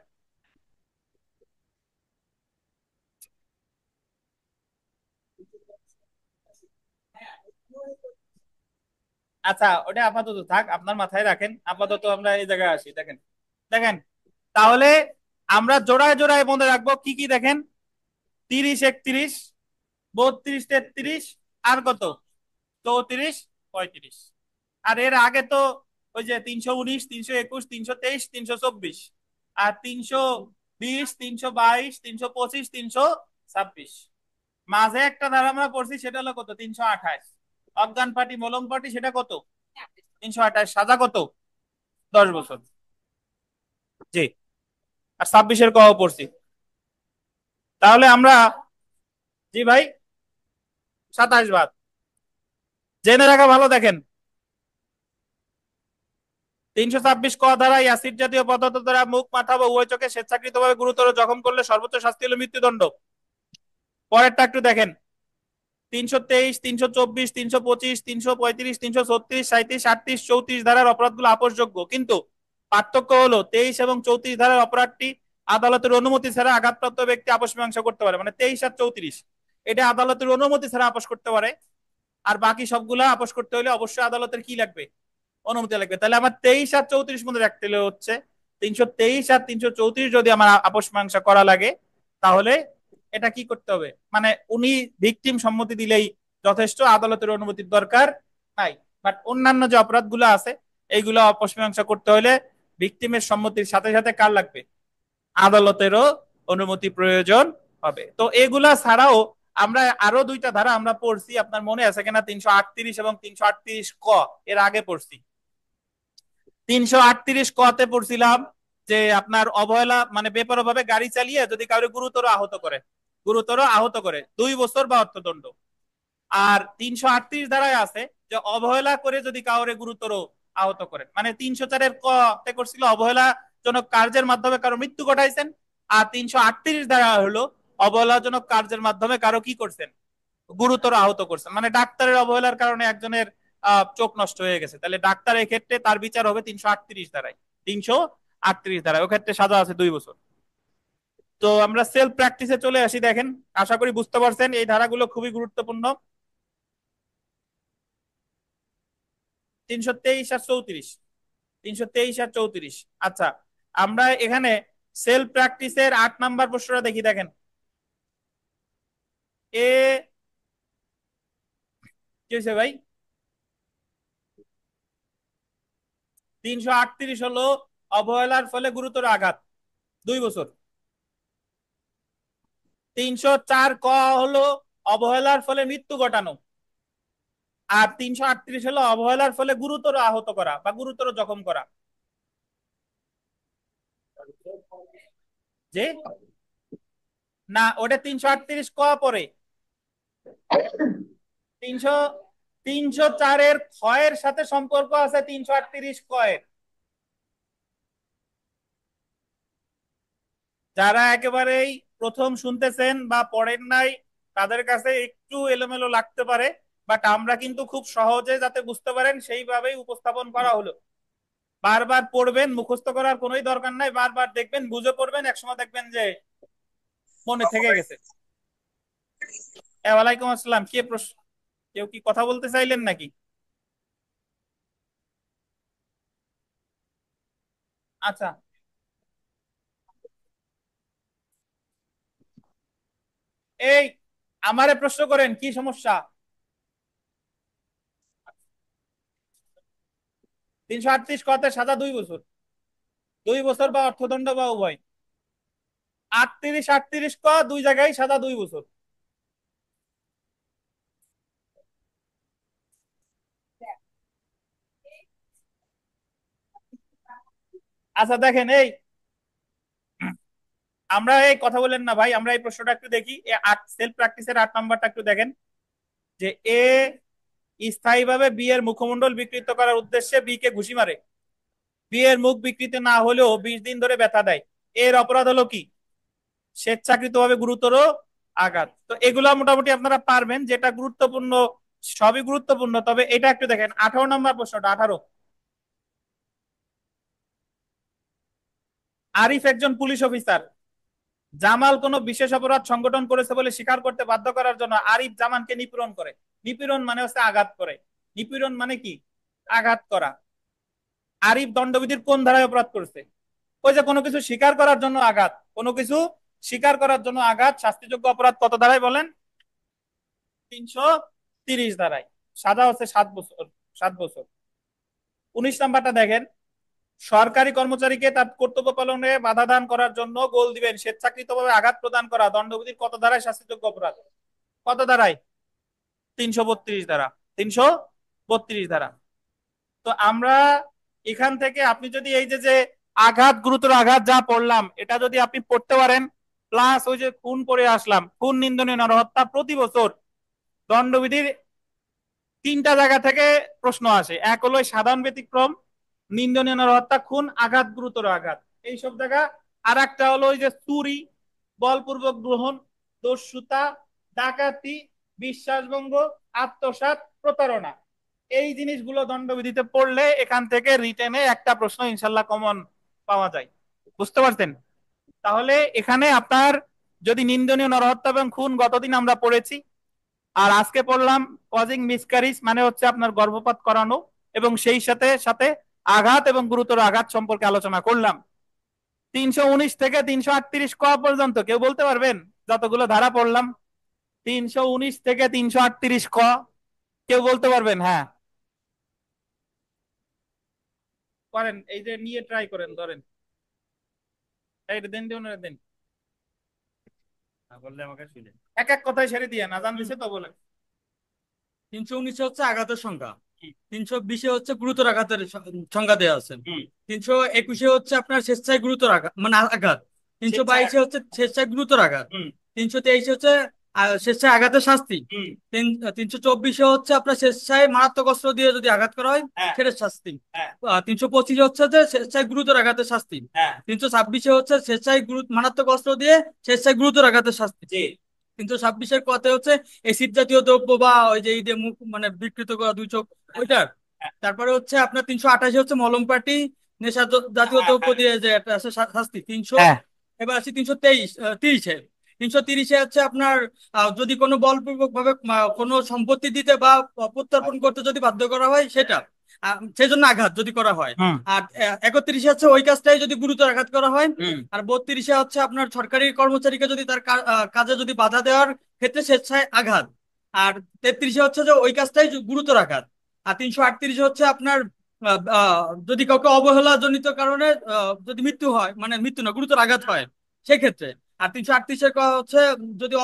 আচ্ছা, ওটা আপাতত থাক, আপনার মাথায় রাখেন, আপাতত আমরা এই জায়গায় আসি। দেখেন, দেখেন, তাহলে আমরা জোড়ায় জোড়ায় মনে রাখবো কি কি, দেখেন, 30, 31, 32, 33, আর কত? 34, 35। আর এর আগে তো ওই যে 319, 321, 323, 324, আর 320, 322, 325, 326। মাঝে একটা ধারা আমরা পড়ছি, সেটা হলো কত? 328। অজ্ঞান পার্টি মলম পার্টি, সেটা কত? 328। সাজা কত? 10 বছর। জি। আর 26-এর ক পড়ছি। তাহলে আমরা, জি ভাই, 27 বাদ। জেনে রাখা ভালো, দেখেন, 326 ক ধারায় অ্যাসিড জাতীয় পদার্থ দ্বারা মুখ, মাথা বা উভয় চোখে স্বেচ্ছাকৃতভাবে গুরুতর জখম করলে সর্বোচ্চ শাস্তি হলো মৃত্যুদণ্ড। পরেরটা একটু দেখেন, 323, 324, 325, 335, 336, 37, 38, 34 ধারার অপরাধগুলো আপোষযোগ্য, কিন্তু পার্থক্য হলো 23 এবং 34 ধারার অপরাধটি আদালতের অনুমতি ছাড়া আঘাতপ্রাপ্ত ব্যক্তি আপোষ মীমাংসা করতে পারে, মানে 23 আর 34 এটা আদালতের অনুমতি ছাড়া আপোষ করতে পারে। আর বাকি সবগুলা আপোষ করতে হলে অবশ্যই আদালতের কি লাগবে? অনুমতি লাগবে। তাহলে আমার 23 আর 34 মধ্যে রাখতে হচ্ছে 323 আর 334 যদি আমার আপোষ মীমাংসা করা লাগে, তাহলে এটা কি করতে হবে? মানে উনি ভিকটিম সম্মতি দিলেই যথেষ্ট, আদালতের অনুমতির দরকার নাই। বাট অন্যান্য যে অপরাধগুলো আছে, এইগুলো আপোষ মীমাংসা করতে হলে ভিকটিমের সম্মতির সাথে সাথে কার লাগবে? আদালতেরও অনুমতি প্রয়োজন হবে। তো এগুলা ছাড়াও আমরা আরো দুইটা ধারা আমরা পড়ছি, আপনার মনে আছে কিনা? 338 এবং 338 ক এর আগে পড়ছি। 338 কতে পড়ছিলাম যে আপনার অবহেলা, মানে বেপরোয়া ভাবে গাড়ি চালিয়ে যদি কাউকে গুরুতর আহত করে, গুরুতর আহত করে 2 বছর বা অর্থদণ্ড। আর 338 ধারায় আছে যে অবহেলা করে যদি কাউরে গুরুতর আহত করে, মানে 304-এর ক তে করছিল অবহেলাজনক কার্যের মাধ্যমে কারো মৃত্যু ঘটাইছেন। আর 338 ধারা হলো অবহেলাজনক কার্যের মাধ্যমে কারো কি করছেন? গুরুতর আহত করছেন। মানে ডাক্তারের অবহেলার কারণে একজনের চোখ নষ্ট হয়ে গেছে, তাহলে ডাক্তার এক্ষেত্রে তার বিচার হবে 338 ধারায়। 38 ধারা, ওই ক্ষেত্রে সাজা আছে 2 বছর। তো আমরা সেলফ প্র্যাকটিসে চলে আসি। দেখেন, আশা করি বুঝতে পারছেন এই ধারাগুলো খুবই গুরুত্বপূর্ণ। 323 আর 34, 323 আর 34। আচ্ছা, আমরা এখানে সেলফ প্র্যাকটিসের 8 নাম্বার প্রশ্নটা দেখি। দেখেন, এ কি হয়েছে ভাই? 338 হলো অবহেলার ফলে গুরুতর আঘাত, 2 বছর। 304 ক হলো অবহেলার ফলে মৃত্যু ঘটানো, আর 338 হলো অবহেলার ফলে গুরুতর আহত করা বা গুরুতর জখম করা। যে না, ওটা 338 ক পরে। 300 304-এর ক্ষয়ের সাথে সম্পর্ক আছে 338 কয়ের। যারা একেবারেই প্রথম শুনতেছেন বা পড়েন নাই, তাদের কাছে একটু এলোমেলো লাগতে পারে, বাট আমরা কিন্তু খুব সহজে যাতে বুঝতে পারেন সেইভাবেই উপস্থাপন করা হলো। বারবার পড়বেন, মুখস্থ করার কোনোই দরকার নাই, বারবার দেখবেন, বুঝে পড়বেন, একসময় দেখবেন যে মনে থেকে গেছে। ওয়ালাইকুম আসসালাম। কে প্রশ্ন, কেউ কি কথা বলতে চাইলেন নাকি? আচ্ছা, এই আমারে প্রশ্ন করেন, কি সমস্যা? 338 কতে সাজা 2 বছর, 2 বছর বা অর্থদণ্ড বা উভয়। 38 38 ক দুই জায়গায় সাজা 2 বছর। আচ্ছা দেখেন, এই আমরা এই কথা বলেন না ভাই, আমরা এই প্রশ্নটা একটু দেখি। সেলফ প্র্যাকটিসের 8 নাম্বারটা একটু দেখেন, যে এ স্থায়ীভাবে বি এর মুখমণ্ডল বিকৃত করার উদ্দেশ্যে বি কে ঘুষি মারে। বি এর মুখ বিকৃত না হলেও 20 দিন ধরে ব্যথা দেয়। এর অপরাধ হলো কি? স্বেচ্ছাকৃতভাবে গুরুতর আঘাত। তো এগুলা মোটামুটি আপনারা পারবেন, যেটা গুরুত্বপূর্ণ সবই গুরুত্বপূর্ণ। তবে এটা একটু দেখেন, 18 নম্বর প্রশ্নটা, 18। আরিফ একজন পুলিশ অফিসার। জামাল কোনো বিশেষ অপরাধ সংগঠন করেছে বলে স্বীকার করতে বাধ্য করার জন্য আরিফ জামানকে নিপীড়ন করে। নিপীড়ন মানে হচ্ছে আঘাত করে। নিপীড়ন মানে কি? আঘাত করা। আরিফ দণ্ডবিধির কোন ধারায় অপরাধ করেছে? ওই যে কোনো কিছু স্বীকার করার জন্য আঘাত, কোনো কিছু স্বীকার করার জন্য আঘাত, শাস্তিযোগ্য অপরাধ কত ধারায় বলেন? 330 ধারায়। সাজা হচ্ছে 7 বছর, 7 বছর। 19 নাম্বারটা দেখেন, সরকারি কর্মচারীকে তার কর্তব্য পালনে বাধা দান করার জন্য গোল দিবেন স্বেচ্ছাকৃতভাবে আঘাত প্রদান করা দণ্ডবিধির কত ধারায় শাস্তিযোগ্য অপরাধ? কত ধারায়? 332 ধারা, 332 ধারা। তো আমরা এখান থেকে আপনি যদি এই যে যে আঘাত, গুরুতর আঘাত যা পড়লাম, এটা যদি আপনি পড়তে পারেন, প্লাস ওই যে খুন করে আসলাম, খুন, নিন্দনীয় নরহত্যা, প্রতি বছর দণ্ডবিধির 3টা জায়গা থেকে প্রশ্ন আসে। এক হলো সাধারণ ব্যতিক্রম, নিন্দনীয় নরহত্যা, খুন, আঘাত, গুরুতর আঘাত, এইসব জায়গা। আর একটা হলো ওই যে চুরি, বলপূর্বক গ্রহণ, দস্যুতা, ডাকাতি, বিশ্বাসভঙ্গ, আত্মসাৎ, প্রতারণা। এই জিনিসগুলো দণ্ডবিধিতে পড়লে এখান থেকে রিটেনে একটা প্রশ্ন ইনশাল্লাহ কমন পাওয়া যায়। বুঝতে পারছেন? তাহলে এখানে আপনার যদি নিন্দনীয় নরহত্যা এবং খুন গতদিন আমরা পড়েছি, আর আজকে পড়লাম কজিং মিসক্যারিজ, মানে হচ্ছে আপনার গর্ভপাত করানো, এবং সেই সাথে সাথে আঘাত এবং গুরুতর আঘাত সম্পর্কে আলোচনা করলাম। 319 থেকে 338 ক পর্যন্ত কেউ বলতে পারবেন? যতগুলো ধারা পড়লাম, 319 থেকে 338 ক, কেউ বলতে পারবেন? হ্যাঁ করেন, এই যে নিয়ে ট্রাই করেন, ধরেন এই দিন দিন দিন, বললে আমাকে শুনে এক এক কথায় সেরে দিয়ে না জান দিছে তো বলে। 319 হচ্ছে আঘাতের সংখ্যা, 320 হচ্ছে গুরুতর আঘাতের সংখ্যা দেওয়া আছে, 321 হচ্ছে আপনার স্বেচ্ছায় গুরুতর আঘাত মানে আঘাত, 322 হচ্ছে স্বেচ্ছায় গুরুতর আঘাত, 323 হচ্ছে স্বেচ্ছায় আঘাতের শাস্তি, 324 হচ্ছে আপনার স্বেচ্ছায় মারাত্মক অস্ত্র দিয়ে যদি আঘাত করা হয় সেটা শাস্তি, 325 হচ্ছে যে স্বেচ্ছায় গুরুতর আঘাতের শাস্তি, 326 হচ্ছে স্বেচ্ছায় মারাত্মক অস্ত্র দিয়ে স্বেচ্ছায় গুরুতর আঘাতের শাস্তি, 326-এর কথা হচ্ছে এসিড জাতীয় দ্রব্য বা ওই যে এই যে মুখ মানে বিকৃত করা 2 চোখ ওইটার। তারপরে হচ্ছে আপনার 328 হচ্ছে মলম পার্টি নেশা জাতীয় হ্যাঁ দ্রব্য হ্যাঁ দিয়ে যে একটা আছে শাস্তি 300। হ্যাঁ এবার আছে 330-এ। 330-এ হচ্ছে আপনার যদি কোনো বলপূর্বক ভাবে কোনো সম্পত্তি দিতে বা প্রত্যর্পণ করতে যদি বাধ্য করা হয় সেটা, সেই জন্য আঘাত যদি করা হয়। হুম আর 31-এ হচ্ছে ওই কাজটাই যদি গুরুতর আঘাত করা হয়। হুম। আর 32-এ হচ্ছে আপনার সরকারি কর্মচারীকে যদি তার কাজে যদি বাধা দেওয়ার ক্ষেত্রে স্বেচ্ছায় আঘাত। আর 33-এ হচ্ছে যে ওই কাজটাই গুরুতর আঘাত। আর 338-এ হচ্ছে আপনার যদি কাউকে অবহেলা জনিত কারণে যদি মৃত্যু হয়, মানে মৃত্যু না, গুরুতর আঘাত হয় সেক্ষেত্রে। আর 338-এর হচ্ছে যদি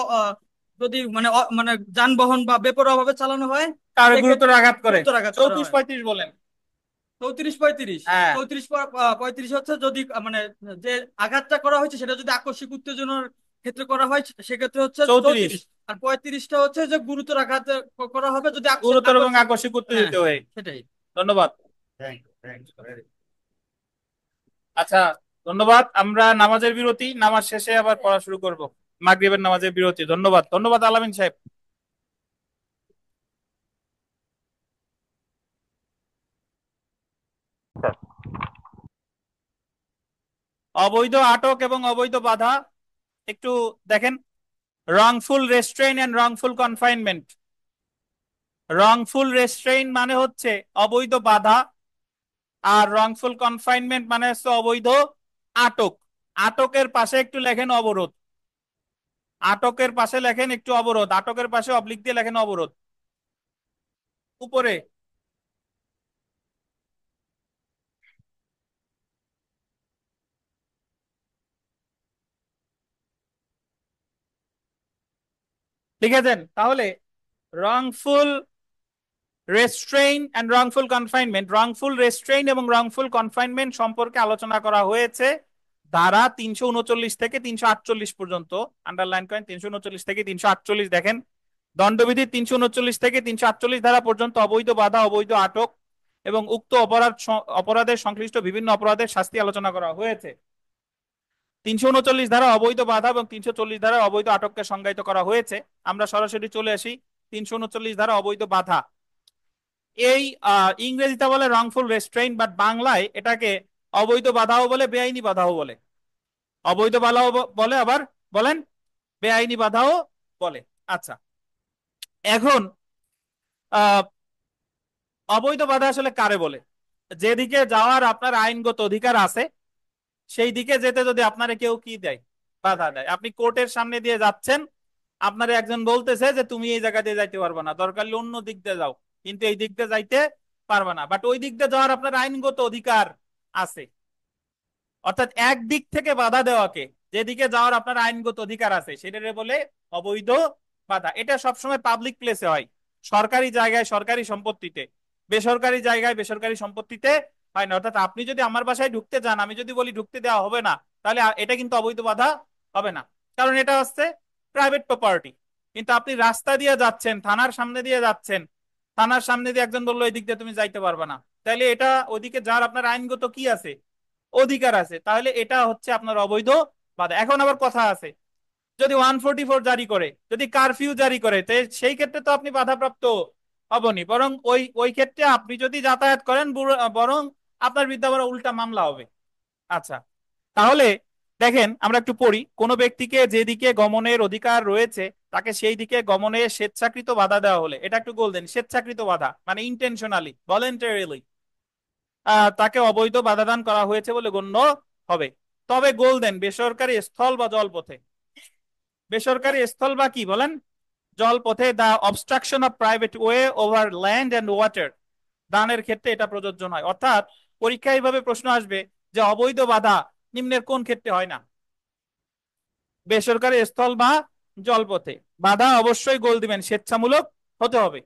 যদি মানে যানবাহন বা বেপরোয়া ভাবে চালানো হয় কারো গুরুতর সেক্ষেত্রে আঘাত করে। গুরুতর আঘাত করা 34 হয়। 35 বলেন। 34-35। হ্যাঁ 35 হচ্ছে যদি মানে যে আঘাতটা করা হয়েছে সেটা যদি আকস্মিক উত্তেজনার ক্ষেত্রে করা হয় সেক্ষেত্রে হচ্ছে 34 34। আর 35টা হচ্ছে যে গুরুতর আঘাত করা হবে যদি গুরুতর এবং আকস্মিক। আকস্মিক হ্যাঁ, উত্তেজিত হয়ে। সেটাই। ধন্যবাদ। আচ্ছা, ধন্যবাদ। আমরা নামাজের বিরতি, নামাজ শেষে আবার পড়া শুরু করব। মাগরিবের নামাজের বিরতি। ধন্যবাদ, ধন্যবাদ আলামিন সাহেব। অবৈধ আটক এবং অবৈধ বাধা একটু দেখেন। Wrongful restraint and wrongful confinement. Wrongful restraint মানে হচ্ছে অবৈধ বাধা, আর রংফুল কনফাইনমেন্ট মানে হচ্ছে অবৈধ আটক। আটকের পাশে একটু লেখেন অবরোধ। আটকের পাশে লেখেন একটু অবরোধ, আটকের পাশে অবলিক দিয়ে লেখেন অবরোধ উপরে। লিখেছেন? তাহলে wrongful restraint and wrongful confinement, wrongful restraint এবং রংফুল কনফাইনমেন্ট সম্পর্কে আলোচনা করা হয়েছে ধারা 339 থেকে 348 পর্যন্ত। আন্ডারলাইন করেন 339 থেকে 348। দেখেন, দণ্ডবিধি 339 থেকে 348 ধারা পর্যন্ত অবৈধ বাধা, অবৈধ আটক এবং উক্ত অপরাধের সংশ্লিষ্ট বিভিন্ন অপরাধের শাস্তি আলোচনা করা হয়েছে। 339 ধারা অবৈধ বাধা এবং 340 ধারা অবৈধ আটককে সংজ্ঞায়িত করা হয়েছে। আমরা সরাসরি চলে আসি 339 ধারা অবৈধ বাধা। এই ইংরেজিতে বলে রংফুল রেস্ট্রেইন, বাট বাংলায় এটাকে অবৈধ বাধাও বলে, বেআইনি বাধাও বলে। অবৈধ বাধাও বলে, আবার বলেন বেআইনি বাধাও বলে। আচ্ছা, এখন অবৈধ বাধা আসলে কারে বলে? যেদিকে যাওয়ার আপনার আইনগত অধিকার আছে সেই দিকে যেতে যদি আপনারে কেউ কি দেয়, বাধা দেয়। আপনি কোর্টের সামনে দিয়ে যাচ্ছেন, আপনার একজন বলতেছে যে তুমি এই জায়গা দিয়ে যাইতে পারবে না, দরকার হলে অন্য দিক দিয়ে যাও, কিন্তু এই দিক দিয়ে যাইতে পারবে না, বাট ওই দিক দিয়ে যাওয়ার আপনার আইনগত অধিকার আছে। অর্থাৎ এক দিক থেকে বাধা দেওয়াকে, যেদিকে যাওয়ার আপনার আইনগত অধিকার আছে, সেটারে বলে অবৈধ বাধা। এটা সবসময় পাবলিক প্লেসে হয়, সরকারি জায়গায় সরকারি সম্পত্তিতে, বেসরকারি জায়গায় বেসরকারি সম্পত্তিতে হয় না। অর্থাৎ আপনি যদি আমার বাসায় ঢুকতে যান, আমি যদি বলি ঢুকতে দেওয়া হবে না, তাহলে এটা কিন্তু অবৈধ বাধা হবে না, কারণ এটা হচ্ছে প্রাইভেট প্রপার্টি। কিন্তু আপনি রাস্তা দিয়ে যাচ্ছেন, থানার সামনে দিয়ে যাচ্ছেন, থানার সামনে দিয়ে একজন বললো এই দিক দিয়ে তুমি যাইতে পারবে না, তাহলে এটা ওইদিকে যাওয়ার আপনার আইনগত কি আছে, অধিকার আছে, তাহলে এটা হচ্ছে আপনার অবৈধ বাধা। এখন আবার কথা আছে, যদি 144 জারি করে, যদি কারফিউ জারি করে, সেই ক্ষেত্রে তো আপনি বাধাপ্রাপ্ত হবনি, বরং ওই ওই ক্ষেত্রে আপনি যদি যাতায়াত করেন বরং আপনার বিরুদ্ধে আবার উল্টা মামলা হবে। আচ্ছা, তাহলে দেখেন আমরা একটু পড়ি। কোন ব্যক্তিকে যেদিকে গমনের অধিকার রয়েছে তাকে সেই দিকে গমনে স্বেচ্ছাকৃত বাধা দেওয়া হলে, এটা একটু গোল দেন, স্বেচ্ছাকৃত বাধা মানে ইন্টেনশনালি, ভলেন্টারিলি তাকে অবৈধ বাধাদান করা হয়েছে বলে গণ্য হবে। তবে গোল দেন বেসরকারি স্থল বা জলপথে। বেসরকারি স্থল বা কি বলেন, জলপথে the obstruction of private way over land and water দানের ক্ষেত্রে এটা প্রযোজ্য নয়। অর্থাৎ পরীক্ষায় এইভাবে প্রশ্ন আসবে যে অবৈধ বাধা নিম্নের কোন ক্ষেত্রে হয় না? বেসরকারি স্থল বা জলপথে। বাধা অবশ্যই গোল দিবেন স্বেচ্ছামূলক হতে হবে।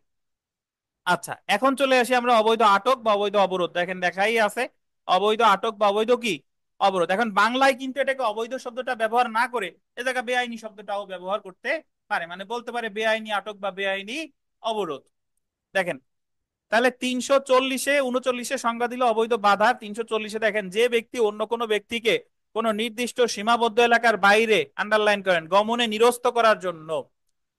আচ্ছা, এখন চলে আসি আমরা অবৈধ আটক বা অবৈধ অবরোধ। দেখেন দেখাই আছে অবৈধ আটক বা অবৈধ কি অবরোধ। এখন বাংলায় কিন্তু এটাকে অবৈধ শব্দটা ব্যবহার না করে এ জায়গায় বেআইনি শব্দটাও ব্যবহার করতে পারে, মানে বলতে পারে বেআইনি আটক বা বেআইনি অবরোধ। দেখেন, তাহলে 340-এ 39-এ সংজ্ঞা দিল অবৈধ বাধা। 340-এ দেখেন, যে ব্যক্তি অন্য কোনো ব্যক্তিকে কোনো নির্দিষ্ট সীমাবদ্ধ এলাকার বাইরে, আন্ডারলাইন করেন, গমনে নিরস্ত করার জন্য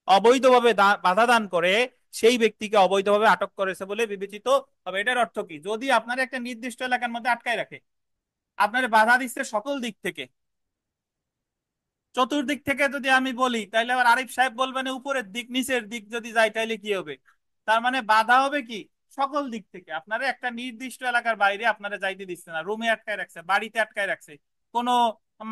অবৈধভাবে বাধা দান করে সেই ব্যক্তিকে অবৈধভাবে আটক করেছে বলে বিবেচিত হবে। এটার অর্থ কি? যদি আপনার একটা নির্দিষ্ট এলাকার মধ্যে আটকায় রাখে, আপনার বাধা দিচ্ছে সকল দিক থেকে। চতুর্দিক থেকে যদি আমি বলি তাহলে আবার আরিফ সাহেব বলবেন উপরের দিক নিচের দিক যদি যাই তাহলে কি হবে। তার মানে বাধা হবে কি সকল দিক থেকে। আপনারা একটা নির্দিষ্ট এলাকার বাইরে আপনারা যাইতে দিচ্ছে না, রুমে আটকায় রাখছে, বাড়িতে আটকায় রাখছে, কোনো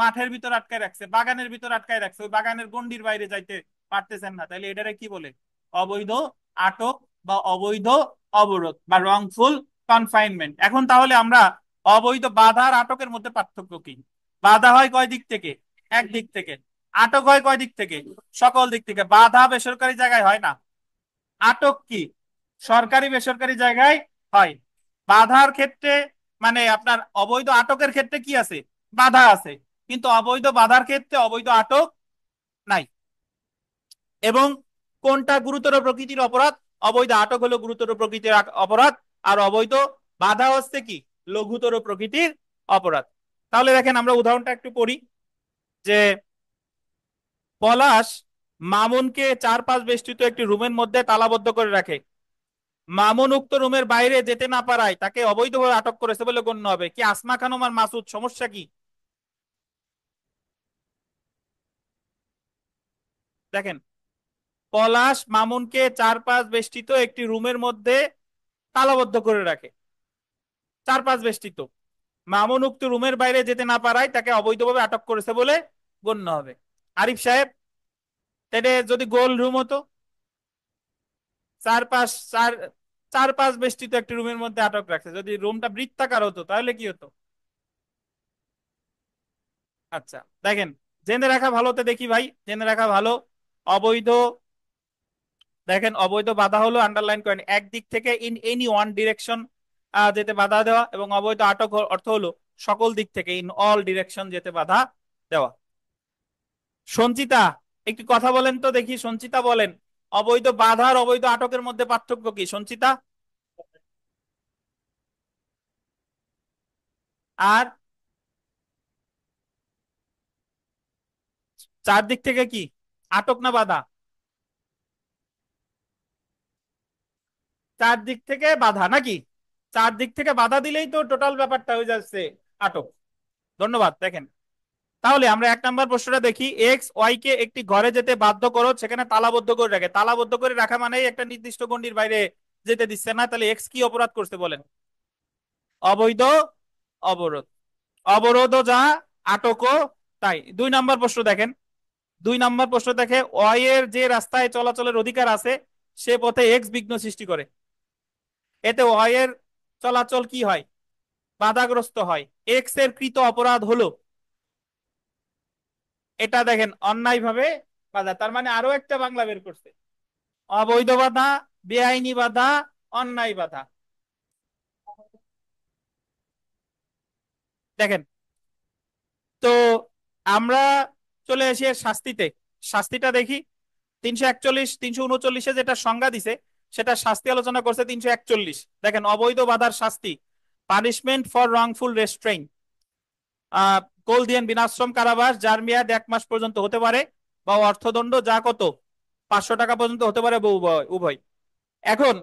মাঠের ভিতর আটকায় রাখছে, বাগানের ভিতর আটকায় রাখছে, ওই বাগানের গন্ডির বাইরে যাইতে পারতেছেন না, তাহলে এটারে কি বলে? অবৈধ আটক বা অবৈধ অবরোধ বা রংফুল কনফাইনমেন্ট। এখন তাহলে আমরা অবৈধ বাধা আর আটকের মধ্যে পার্থক্য কি? বাধা হয় কয় দিক থেকে? এক দিক থেকে। আটক হয় কয় দিক থেকে? সকল দিক থেকে। বাধা বেসরকারি জায়গায় হয় না, আটক কি সরকারি বেসরকারি জায়গায় হয়। বাধার ক্ষেত্রে মানে আপনার অবৈধ আটকের ক্ষেত্রে কি আছে? বাধা আছে, কিন্তু অবৈধ বাধার ক্ষেত্রে অবৈধ আটক নাই। এবং কোনটা গুরুতর প্রকৃতির অপরাধ? অবৈধ আটক হলো গুরুতর প্রকৃতির অপরাধ, আর অবৈধ বাধা হচ্ছে কি লঘুতর প্রকৃতির অপরাধ। তাহলে দেখেন আমরা উদাহরণটা একটু পড়ি যে পলাশ মামুনকে 4-5 বেষ্টিত একটি রুমের মধ্যে তালাবদ্ধ করে রাখে। মামুন উক্ত রুমের বাইরে যেতে না পারায় তাকে অবৈধভাবে আটক করেছে বলে গণ্য হবে। কি আসমা খানম আর মাসুদ সমস্যা কি? দেখেন, পলাশ মামুনকে 4-5 বেষ্টিত একটি রুমের মধ্যে তালাবদ্ধ করে রাখে, 4-5 বেষ্টিত। মামুন উক্ত রুমের বাইরে যেতে না পারায় তাকে অবৈধভাবে আটক করেছে বলে গণ্য হবে। আরিফ সাহেব, তাহলে যদি গোল রুম হতো, 4-5 বেষ্টিত একটি রুমের মধ্যে আটক রাখছে, যদি রুমটা বৃত্তাকার হতো তাহলে কি হতো? আচ্ছা দেখেন, জেনে রাখা ভালোতে দেখি ভাই, জেনে রাখা ভালো। অবৈধ, দেখেন অবৈধ বাধা হলো আন্ডারলাইন করেন একদিক থেকে ইন এনি ওয়ান ডিরেকশন যেতে বাধা দেওয়া, এবং অবৈধ আটক অর্থ হলো সকল দিক থেকে ইন অল ডিরেকশন যেতে বাধা দেওয়া। সঞ্চিতা, একটি কথা বলেন তো দেখি, সঞ্চিতা বলেন অবৈধ বাধা আর অবৈধ আটকের মধ্যে পার্থক্য কি সঞ্চিতা? আর চারদিক থেকে কি আটক না বাধা? চারদিক থেকে বাধা নাকি? চারদিক থেকে বাধা দিলেই তো টোটাল ব্যাপারটা হয়ে যাচ্ছে আটক। ধন্যবাদ। দেখেন তাহলে আমরা 1 নম্বর প্রশ্নটা দেখি। এক্স ওয়াই কে একটি ঘরে যেতে বাধ্য করো, সেখানে তালাবদ্ধ করে রাখে। তালাবদ্ধ করে রাখা মানে একটা নির্দিষ্ট গণ্ডির বাইরে যেতে দিচ্ছে না, তাহলে এক্স কি অপরাধ করছে বলেন? অবৈধ অবরোধ। অবরোধও যা, আটকও তাই। 2 নম্বর প্রশ্ন দেখেন, 2 নম্বর প্রশ্ন দেখে ওয়াই এর যে রাস্তায় চলাচলের অধিকার আছে সে পথে এক্স বিঘ্ন সৃষ্টি করে, এতে ওয়াই এর চলাচল কি হয়? বাধাগ্রস্ত হয়। এক্স এর কৃত অপরাধ হলো, এটা দেখেন অন্যায়ভাবে বাধা, তার মানে আরো একটা বাংলা বের করছে, অবৈধ বাধা, বেআইনি বাধা, অন্যায় বাধা। দেখেন তো আমরা চলে আসি এর শাস্তিতে। শাস্তিটা দেখি 341 339 যেটা সংজ্ঞা দিছে সেটা শাস্তি আলোচনা করছে 341। দেখেন অবৈধ বাধার শাস্তি, পানিশমেন্ট ফর রংফুল রেস্ট্রেইন, কলদিয়ান বিনাশ্রম কারাবাস যার মেয়াদ 1 মাস পর্যন্ত হতে পারে, বা অর্থদণ্ড যা কত 500 টাকা পর্যন্ত হতে পারে, উভয় উভয়। এখন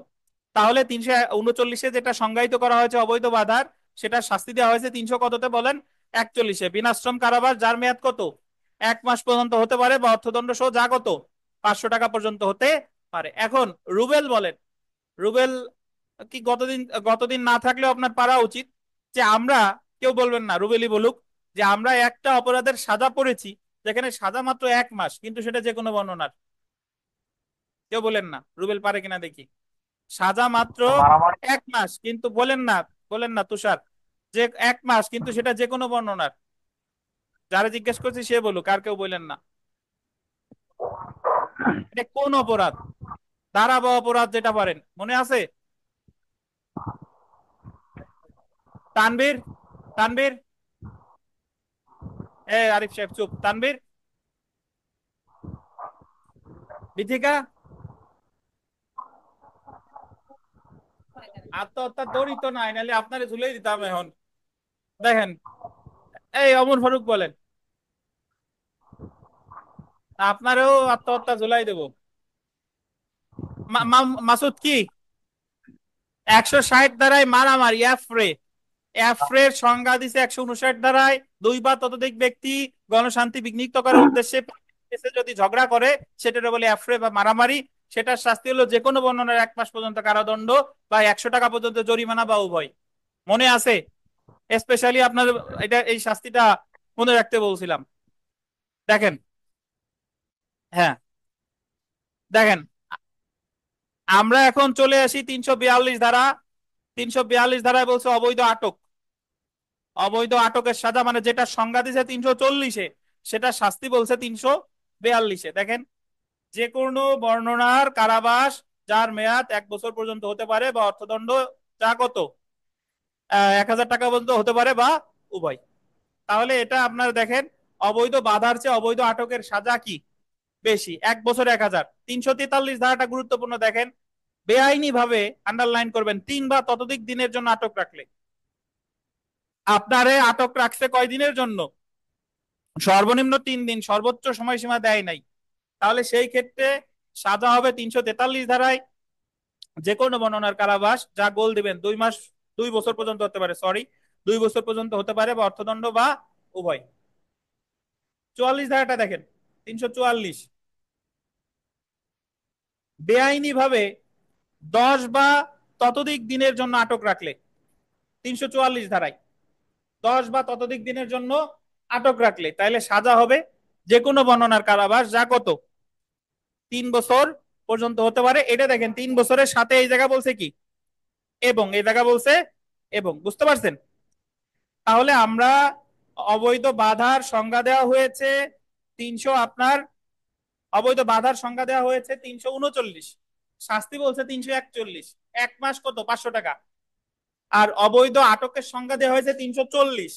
তাহলে 339 যেটা সংজ্ঞায়িত করা হয়েছে অবৈধ বাধার, সেটা শাস্তি দেওয়া হয়েছে 300 কততে বলেন? 41। বিনাশ্রম কারাবাস যার মেয়াদ কত 1 মাস পর্যন্ত হতে পারে, বা অর্থদণ্ড সহ যা কত 500 টাকা পর্যন্ত হতে পারে। এখন রুবেল বলেন, রুবেল কি গতদিন গতদিন না থাকলেও আপনার পারা উচিত যে আমরা, কেউ বলবেন না রুবেলই বলুক, যে আমরা একটা অপরাধের সাজা পড়েছি যেখানে সাজা মাত্র 1 মাস, কিন্তু সেটা যে কোনো বর্ণনার। কেউ বলেন না, রুবেল পারে কিনা দেখি। সাজা মাত্র 1 মাস, কিন্তু বলেন না, বলেন না তুষার, যে 1 মাস কিন্তু সেটা যে কোনো বর্ণনার। যারা জিজ্ঞেস করছি সে বলুক, আর কেউ বলেন না। এটা কোন অপরাধ? ধারা বা অপরাধ যেটা পারেন, মনে আছে? তানবীর, তানবীর, আরিফ সাহেব চুপ। তানবীর, বিথিকা, আত্মহত্যা দড়িত নাই, নাহলে আপনারে ঝুলিয়ে দিতাম এখন। দেখেন, এই অমর ফারুক বলেন, আপনারেও আত্মহত্যা ঝুলাই দেবো। মাসুদ কি 160 দ্বারাই মারামারি এফ রে, এফরের সংজ্ঞা দিছে 159 ধারায়, 2 বা ততোধিক ব্যক্তি গণশান্তি বিঘ্নিত করার উদ্দেশ্যে এসে যদি ঝগড়া করে সেটার বলে এফরে বা মারামারি। সেটার শাস্তি হলো যে কোনো বর্ণনার 1 মাস পর্যন্ত কারাদণ্ড বা 100 টাকা পর্যন্ত জরিমানা বা উভয়। মনে আছে? স্পেশালি আপনার এটা এই শাস্তিটা মনে রাখতে বলছিলাম। দেখেন, হ্যাঁ দেখেন, আমরা এখন চলে আসি 342 ধারা। 342 ধারায় বলছে অবৈধ আটক। অবৈধ আটকের সাজা মানে যেটা সংজ্ঞা দিছে 340-এ, সেটা শাস্তি বলছে 342-এ। দেখেন, যে কোনো বর্ণনার কারাবাস যার মেয়াদ 1 বছর পর্যন্ত হতে পারে বা অর্থদণ্ড যা কত 1000 টাকা পর্যন্ত হতে পারে বা উভয়। তাহলে এটা আপনার দেখেন, অবৈধ বাধার চেয়ে অবৈধ আটকের সাজা কি বেশি, 1 বছর 1000। 343 ধারাটা গুরুত্বপূর্ণ, দেখেন, বেআইনি ভাবে, আন্ডারলাইন করবেন, 3 বা ততোধিক দিনের জন্য আটক রাখলে। আপনারে আটক রাখছে কয়দিনের জন্য? সর্বনিম্ন 3 দিন, সর্বোচ্চ সময়সীমা দেয় নাই। তাহলে সেই ক্ষেত্রে সাজা হবে 343 ধারায় যে কোনো বর্ণনার কারাবাস যা গোল দিবেন 2 মাস 2 বছর পর্যন্ত হতে পারে, সরি 2 বছর পর্যন্ত হতে পারে বা অর্থদণ্ড বা উভয়। 44 ধারাটা দেখেন, 344, বেআইনি ভাবে 10 বা ততোধিক দিনের জন্য আটক রাখলে। 344 ধারায় 10 বা ততোধিক দিনের জন্য আটক রাখলে তাহলে সাজা হবে যে কোনো বর্ণনার কারাবাস যা কত 3 বছর পর্যন্ত হতে পারে। এটা দেখেন 3 বছরের সাথে এই জায়গা বলছে কি এবং, এই জায়গা বলছে এবং, বুঝতে পারছেন? তাহলে আমরা অবৈধ বাধার সংজ্ঞা দেওয়া হয়েছে 300, আপনার অবৈধ বাধার সংজ্ঞা দেওয়া হয়েছে 339, শাস্তি বলছে 341, 1 মাস কত 500 টাকা। আর অবৈধ আটকের সংজ্ঞা দেওয়া হয়েছে 340,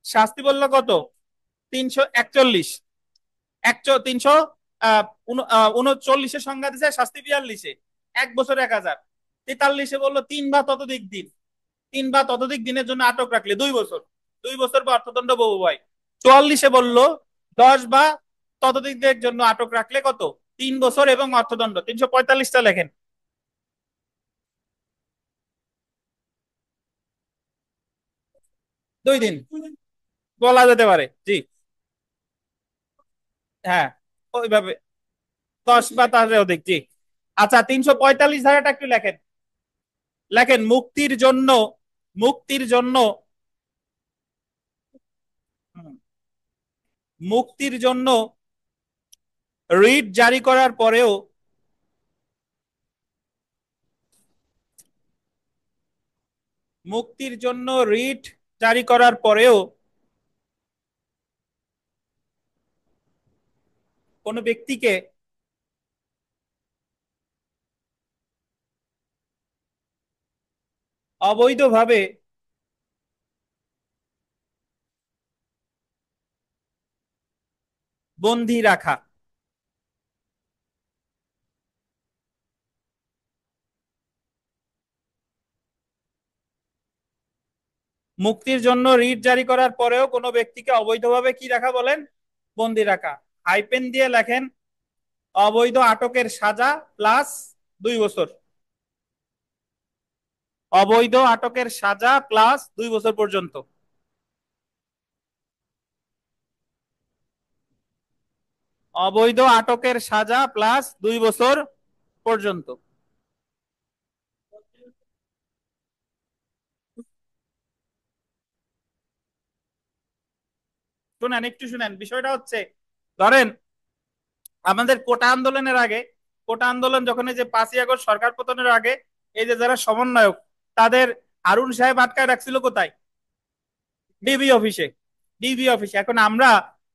শাস্তি বললো কত 341, 339-এর সংজ্ঞা দিছে শাস্তি 42-এ 1 বছর 1000। 43-এ বললো 3 বা ততোধিক দিন, 3 বা ততোধিক দিনের জন্য আটক রাখলে 2 বছর, 2 বছর বা অর্থদণ্ড বহুভাই। 44-এ বললো 10 বা ততোধিক দিনের জন্য আটক রাখলে কত 3 বছর এবং অর্থদণ্ড। 345টা লেখেন। 2 দিন বলা যেতে পারে, জি, হ্যাঁ ওইভাবে 10 বা তার অধিক, জি। আচ্ছা, 345 ধারাটা একটু লেখেন। লেখেন, মুক্তির জন্য, মুক্তির জন্য, মুক্তির জন্য রিট জারি করার পরেও, মুক্তির জন্য রিট জারি করার পরেও কোন ব্যক্তিকে অবৈধভাবে বন্দী রাখা, মুক্তির জন্য রিট জারি করার পরেও কোনো ব্যক্তিকে অবৈধভাবে কি রাখা বলেন, বন্দী রাখা। হাইপেন দিয়ে লেখেন অবৈধ আটকের সাজা প্লাস 2 বছর, অবৈধ আটকের সাজা প্লাস 2 বছর পর্যন্ত। অবৈধ আটকের সাজা প্লাস 2 বছর পর্যন্ত। শুনেন, একটু শুনেন, বিষয়টা হচ্ছে, ধরেন আমাদের কোটা আন্দোলনের আগে, কোটা আন্দোলন যখন এই যে 5ই আগস্ট সরকার পতনের আগে, এই যে যারা সমন্বয়ক তাদের হারুন সাহেব আটকায় রাখছিল কোথায়, ডিবি অফিসে, ডিবি অফিসে। এখন আমরা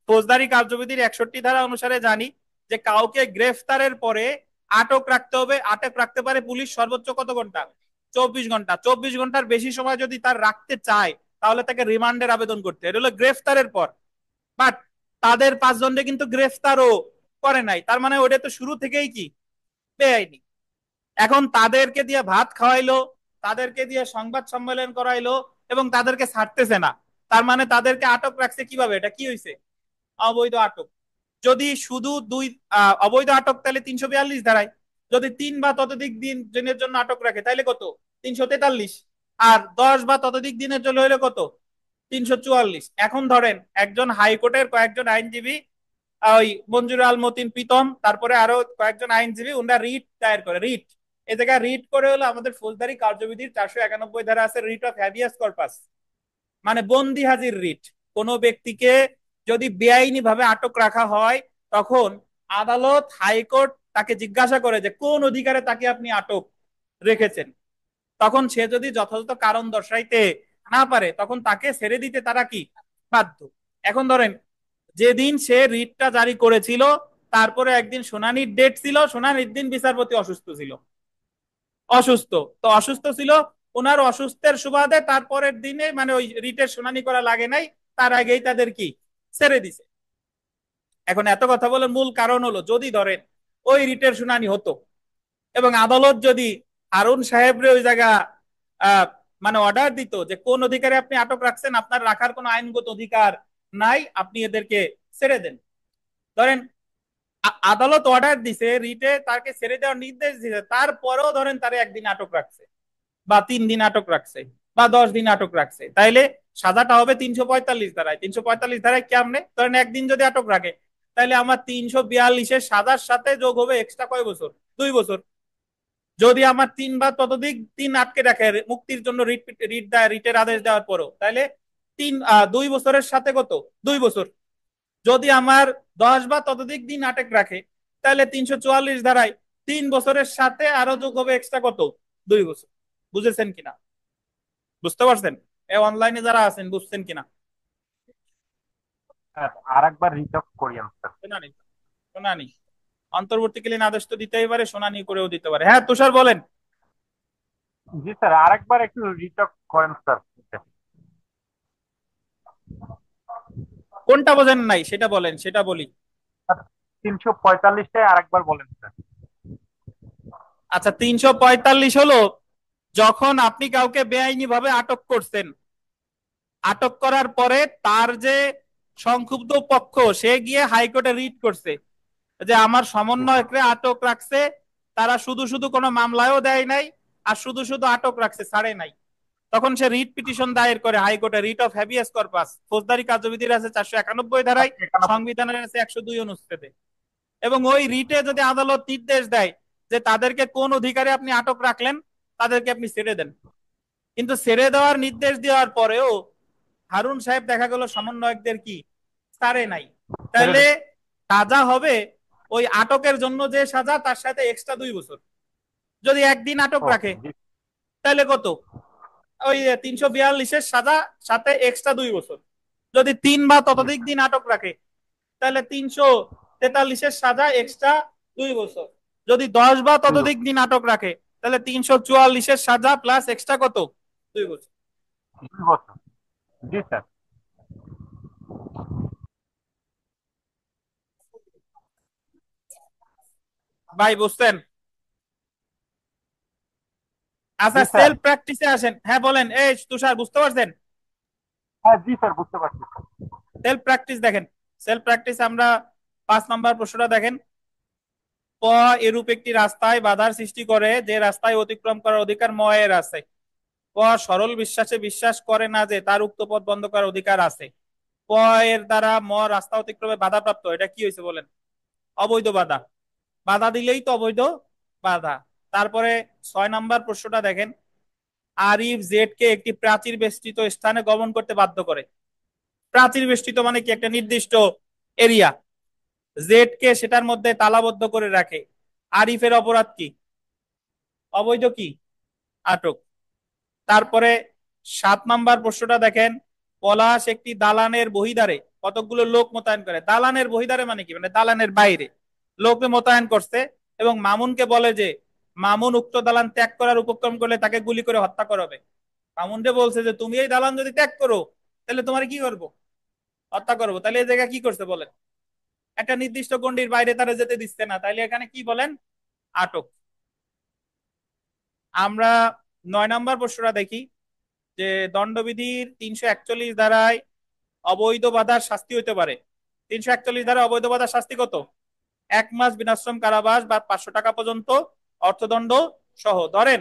ফৌজদারি কার্যবিধির 61 ধারা অনুসারে জানি যে কাউকে গ্রেফতারের পরে আটক রাখতে হবে, আটক রাখতে পারে পুলিশ সর্বোচ্চ কত ঘন্টা, 24 ঘন্টা। 24 ঘন্টার বেশি সময় যদি তার রাখতে চায় তাহলে তাকে রিমান্ডের আবেদন করতে, এটা হলো গ্রেফতারের পর। বাট তাদের 5 জনকে কিন্তু গ্রেফতারও করে নাই, তার মানে ওটা তো শুরু থেকেই কি বেআইনি। এখন তাদেরকে দিয়ে ভাত খাওয়াইলো, তাদেরকে দিয়ে সংবাদ সম্মেলন করাইলো এবং তাদেরকে ছাড়তেছে না, তার মানে তাদেরকে আটক রাখছে কিভাবে, এটা কি হয়েছে, অবৈধ আটক। যদি শুধু অবৈধ আটক তাহলে 342 ধারায়, যদি 3 বা ততোধিক দিনের জন্য আটক রাখে তাহলে কত 343। আর 10 বা ততোধিক দিনের জন্য হলো কত? 344। এখন ধরেন একজন হাইকোর্টের কয়েকজন আইনজীবী, ওই মঞ্জুর আল মতিন প্রীতম, তারপরে আরো কয়েকজন আইনজীবী, ওনারা রিট দায়ের করে। রিট, এ জায়গায় রিট করে হলো আমাদের ফৌজদারি কার্যবিধির 491 ধারা আছে, রিট অফ হ্যাবিয়াস কর্পাস, মানে বন্দি হাজির রিট। কোনো ব্যক্তিকে যদি বেআইনি ভাবে আটক রাখা হয়, তখন আদালত, হাইকোর্ট তাকে জিজ্ঞাসা করে যে কোন অধিকারে তাকে আপনি আটক রেখেছেন। তখন সে যদি যথাযথ কারণ দর্শাইতে না পারে, তখন তাকে ছেড়ে দিতে তারা কি বাধ্য। এখন ধরেন যেদিন সে রিটটা জারি করেছিল, তারপরে একদিন শুনানির ডেট ছিল, শুনানির দিন বিচারপতি অসুস্থ ছিল। অসুস্থ ছিল, ওনার অসুস্থের সুবাদে তারপরের দিনে মানে ওই রিটের শুনানি করা লাগে নাই, তার আগেই তাদের কি ছেড়ে দিছে। এখন এত কথা বলার মূল কারণ হলো, যদি ধরেন ওই রিটের শুনানি হতো এবং আদালত যদি হারুন সাহেবরে ওই জায়গা আহ, মানে অর্ডার দিত যে কোন অধিকারে আপনি আটক রাখছেন, আপনার রাখার কোনো আইনগত অধিকার নাই, আপনি এদেরকে ছেড়ে দেন। ধরেন আদালত অর্ডার দিছে, রিটে তাকে ছেড়ে দেওয়ার নির্দেশ দিছে, তারপরেও ধরেন তারে একদিন আটক রাখছে বা 3 দিন আটক রাখছে বা 10 দিন আটক রাখছে, তাইলে সাজাটা হবে 345 ধারায়। 345 ধারায় কেমনে? ধরেন একদিন যদি আটক রাখে, তাহলে আমার 342-এর সাজার সাথে যোগ হবে এক্সট্রা কয় বছর? 2 বছর। যদি আমার 3 বা ততোধিক দিন আটকে রাখে মুক্তির জন্য রিট রিট দেয়, রিটের আদেশ দেওয়ার পরও, তাহলে 2 বছরের সাথে কত? 2 বছর। যদি আমার 10 বা ততোধিক দিন আটক রাখে, তাহলে 344 ধারায় 3 বছরের সাথে আরো যোগ হবে এক্সট্রা কত? 2 বছর। বুঝেছেন কিনা? বুঝতে পারছেন? অনলাইনে যারা আছেন বুঝছেন কিনা? স্যার আর একবার রিটক করিয়েন স্যার। শুনানি, শুনানি অন্তর্বর্তীকালীন আদেশ তো দিতেই পারে, শুনানি করেও দিতে পারে। হ্যাঁ তুষার বলেন। জি স্যার, আর একবার একটু রিটক করেন স্যার। কোনটা বোঝেন নাই সেটা বলেন, সেটা বলি। 345টায় আর একবার বলেন স্যার। আচ্ছা, 345 হলো যখন আপনি কাউকে বেআইনি ভাবে আটক করছেন, আটক করার পরে তার যে সংক্ষুব্ধ পক্ষ সে গিয়ে হাইকোর্টে রিট করছে যে আমার সমন্বয়করে আটক রাখছে, তারা শুধু শুধু কোনো মামলায়ও দেয় নাই, আর শুধু শুধু আটক রাখছে, ছাড়ে নাই। তখন সে রিট পিটিশন দায়ের করে হাইকোর্টে, রিট অফ হ্যাবিয়াস কর্পাস, ফৌজদারি কার্যবিধির আছে 491 ধারায়, সংবিধানের আছে 102 অনুচ্ছেদে। এবং ওই রিটে যদি আদালত নির্দেশ দেয় যে তাদেরকে কোন অধিকারে আপনি আটক রাখলেন, তাদেরকে আপনি ছেড়ে দেন। কিন্তু ছেড়ে দেওয়ার নির্দেশ দেওয়ার পরেও হারুন সাহেব দেখা গেল সমন্বয়কদের কি ছাড়ে নাই, তাহলে সাজা হবে ওই আটকের জন্য যে সাজা, তার সাথে এক্সট্রা 2 বছর। যদি একদিন আটক রাখে, তাহলে কত? ওই 342-এর সাজা সাথে এক্সট্রা 2 বছর। যদি 3 বা ততোধিক দিন আটক রাখে, তাহলে 343-এর সাজা এক্সট্রা 2 বছর। যদি 10 বা ততোধিক দিন আটক রাখে, তাহলে 344-এর সাজা প্লাস এক্সট্রা কত? 2 বছর। 2 বছর। জি স্যার। ভাই বুঝছেন? আচ্ছা, জি স্যার। সেলফ প্র্যাকটিসে আসেন। হ্যাঁ বলেন, এই তুষার বুঝতে পারছেন? হ্যাঁ জি স্যার, বুঝতে পারছি স্যার। সেলফ প্র্যাকটিস দেখেন। সেলফ প্র্যাকটিস আমরা 5 নম্বর প্রশ্নটা দেখেন। প এরূপ একটি রাস্তায় বাধার সৃষ্টি করে, যে রাস্তায় অতিক্রম করার অধিকার ম এর আছে। ক সরল বিশ্বাসে বিশ্বাস করে না যে তার উক্ত পথ বন্ধ করার অধিকার আছে। প এর দ্বারা ম রাস্তা অতিক্রমে বাধাপ্রাপ্ত, এটা কি হয়েছে বলেন? অবৈধ বাধা। বাধা দিলেই তো অবৈধ বাধা। তারপরে 6 নম্বর প্রশ্নটা দেখেন। আরিফ জেড কে একটি প্রাচীর বেষ্টিত স্থানে গমন করতে বাধ্য করে। প্রাচীর বেষ্টিত মানে কি? একটা নির্দিষ্ট এরিয়া। জেড কে সেটার মধ্যে তালাবদ্ধ করে রাখে। আরিফের অপরাধ কি? অবৈধ কি? আটক। তারপরে 7 নম্বর প্রশ্নটা দেখেন। পলাশ একটি দালানের বহিদারে কতগুলো লোক মোতায়েন করে। দালানের বহিদারে মানে কি? মানে দালানের বাইরে লোককে মোতায়েন করছে এবং মামুনকে বলে যে মামুন উক্ত দালান ত্যাগ করার উপক্রম করলে তাকে গুলি করে হত্যা করাবে। মামুনকে বলছে যে তুমি এই দালান যদি ত্যাগ করো, তাহলে তোমার কি করবো? হত্যা করবো। তাহলে এই জায়গায় কি করছে বলেন? একটা নির্দিষ্ট গণ্ডির বাইরে তারা যেতে দিচ্ছে না, তাইলে এখানে কি বলেন? আমরা 9 নম্বর প্রশ্নটা দেখি যে দণ্ডবিধির 341 ধারায় অবৈধ বাধার শাস্তি হইতে পারে। 341 ধারায় অবৈধ বাধার শাস্তি কত? 1 মাস বিনাশ্রম কারাবাস বা 500 টাকা পর্যন্ত অর্থদণ্ড সহ। ধরেন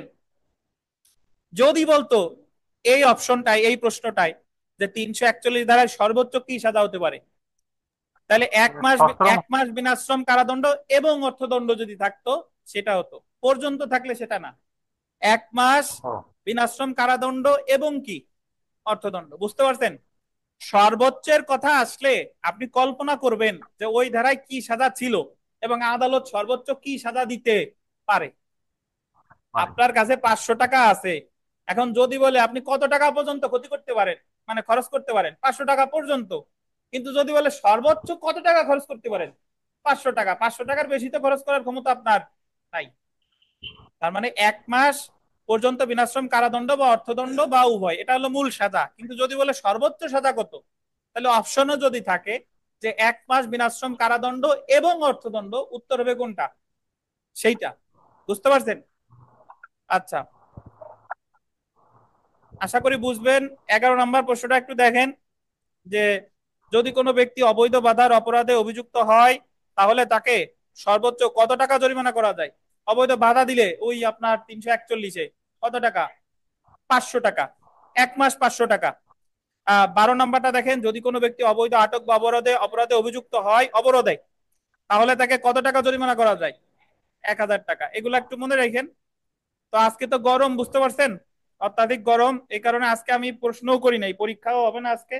যদি বলতো এই অপশনটাই, এই প্রশ্নটাই, যে 341 ধারায় সর্বোচ্চ কি সাজা হতে পারে। তাহলে সশ্রম। 1 মাস বিনাশ্রম কারাদণ্ড এবং অর্থদণ্ড যদি থাকতো সেটা হতো, পর্যন্ত থাকলে সেটা না। 1 মাস ও, বিনাশ্রম কারাদণ্ড এবং কি অর্থদণ্ড, বুঝতে পারছেন? সর্বোচ্চের কথা আসলে আপনি কল্পনা করবেন যে ওই ধারায় কি সাজা ছিল এবং আদালত সর্বোচ্চ কি সাজা দিতে পারে। মানে আপনার কাছে 500 টাকা আছে, এখন যদি বলে আপনি কত টাকা পর্যন্ত ক্ষতি করতে পারেন, মানে খরচ করতে পারেন 500 টাকা পর্যন্ত, কিন্তু যদি বলে সর্বোচ্চ কত টাকা খরচ করতে পারেন, 500 টাকা, 500 টাকার বেশি তো খরচ করার ক্ষমতা আপনার নাই। তার মানে 1 মাস পর্যন্ত বিনাশ্রম কারাদণ্ড বা অর্থদণ্ড বা উভয়, এটা হলো মূল সাজা। কিন্তু যদি বলে সর্বোচ্চ সাজা কত, তাহলে অপশনও যদি থাকে যে 1 মাস বিনাশ্রম কারাদণ্ড এবং অর্থদণ্ড, উত্তর হবে কোনটা, সেইটা। বুঝতে পারছেন? আচ্ছা, আশা করি বুঝবেন। 11 নম্বর প্রশ্নটা একটু দেখেন, যে যদি কোনো ব্যক্তি অবৈধ বাধার অপরাধে অভিযুক্ত হয় তাহলে তাকে সর্বোচ্চ কত টাকা জরিমানা করা যায়। অবৈধ বাধা দিলে ওই আপনার 341-এ কত টাকা, 500 টাকা, 1 মাস 500 টাকা। 12 নম্বরটা দেখেন, যদি কোনো ব্যক্তি অবৈধ আটক বা অপরাধে অভিযুক্ত হয় অবরোধে, তাহলে তাকে কত টাকা জরিমানা করা যায়, 1000 টাকা। এগুলো একটু মনে রাখেন। তো আজকে তো গরম, বুঝতে পারছেন, অত্যাধিক গরম, এই কারণে আজকে আমি প্রশ্নও করি নাই, পরীক্ষাও হবে না আজকে।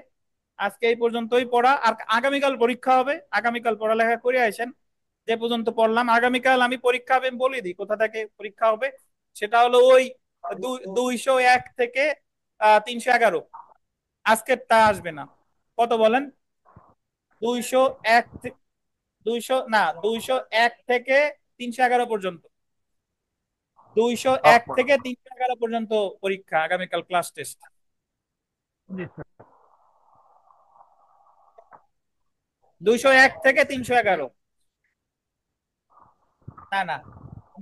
আজকে এই পর্যন্তই পড়া, আর আগামীকাল পরীক্ষা হবে। আগামীকাল পড়ালেখা করে আসেন। যে পর্যন্ত পড়লাম, আগামীকাল আমি পরীক্ষা হবে আমি বলে দিই কোথা থেকে পরীক্ষা হবে। সেটা হলো ওই 201 থেকে 311। আজকেরটা আসবে না। কত বলেন? 201 200 না, 201 থেকে 311 পর্যন্ত, দুইশো সব এক পড়ো। থেকে 311 পর্যন্ত পরীক্ষা, আগামীকাল ক্লাস টেস্ট। জি স্যার। 201 থেকে 311, না না,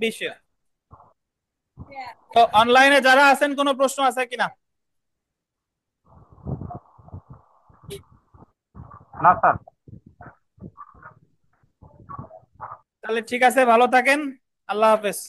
20। তো অনলাইনে যারা আছেন কোনো প্রশ্ন আছে কিনা? না স্যার। তাহলে ঠিক আছে, ভালো থাকেন। আল্লাহ হাফেজ।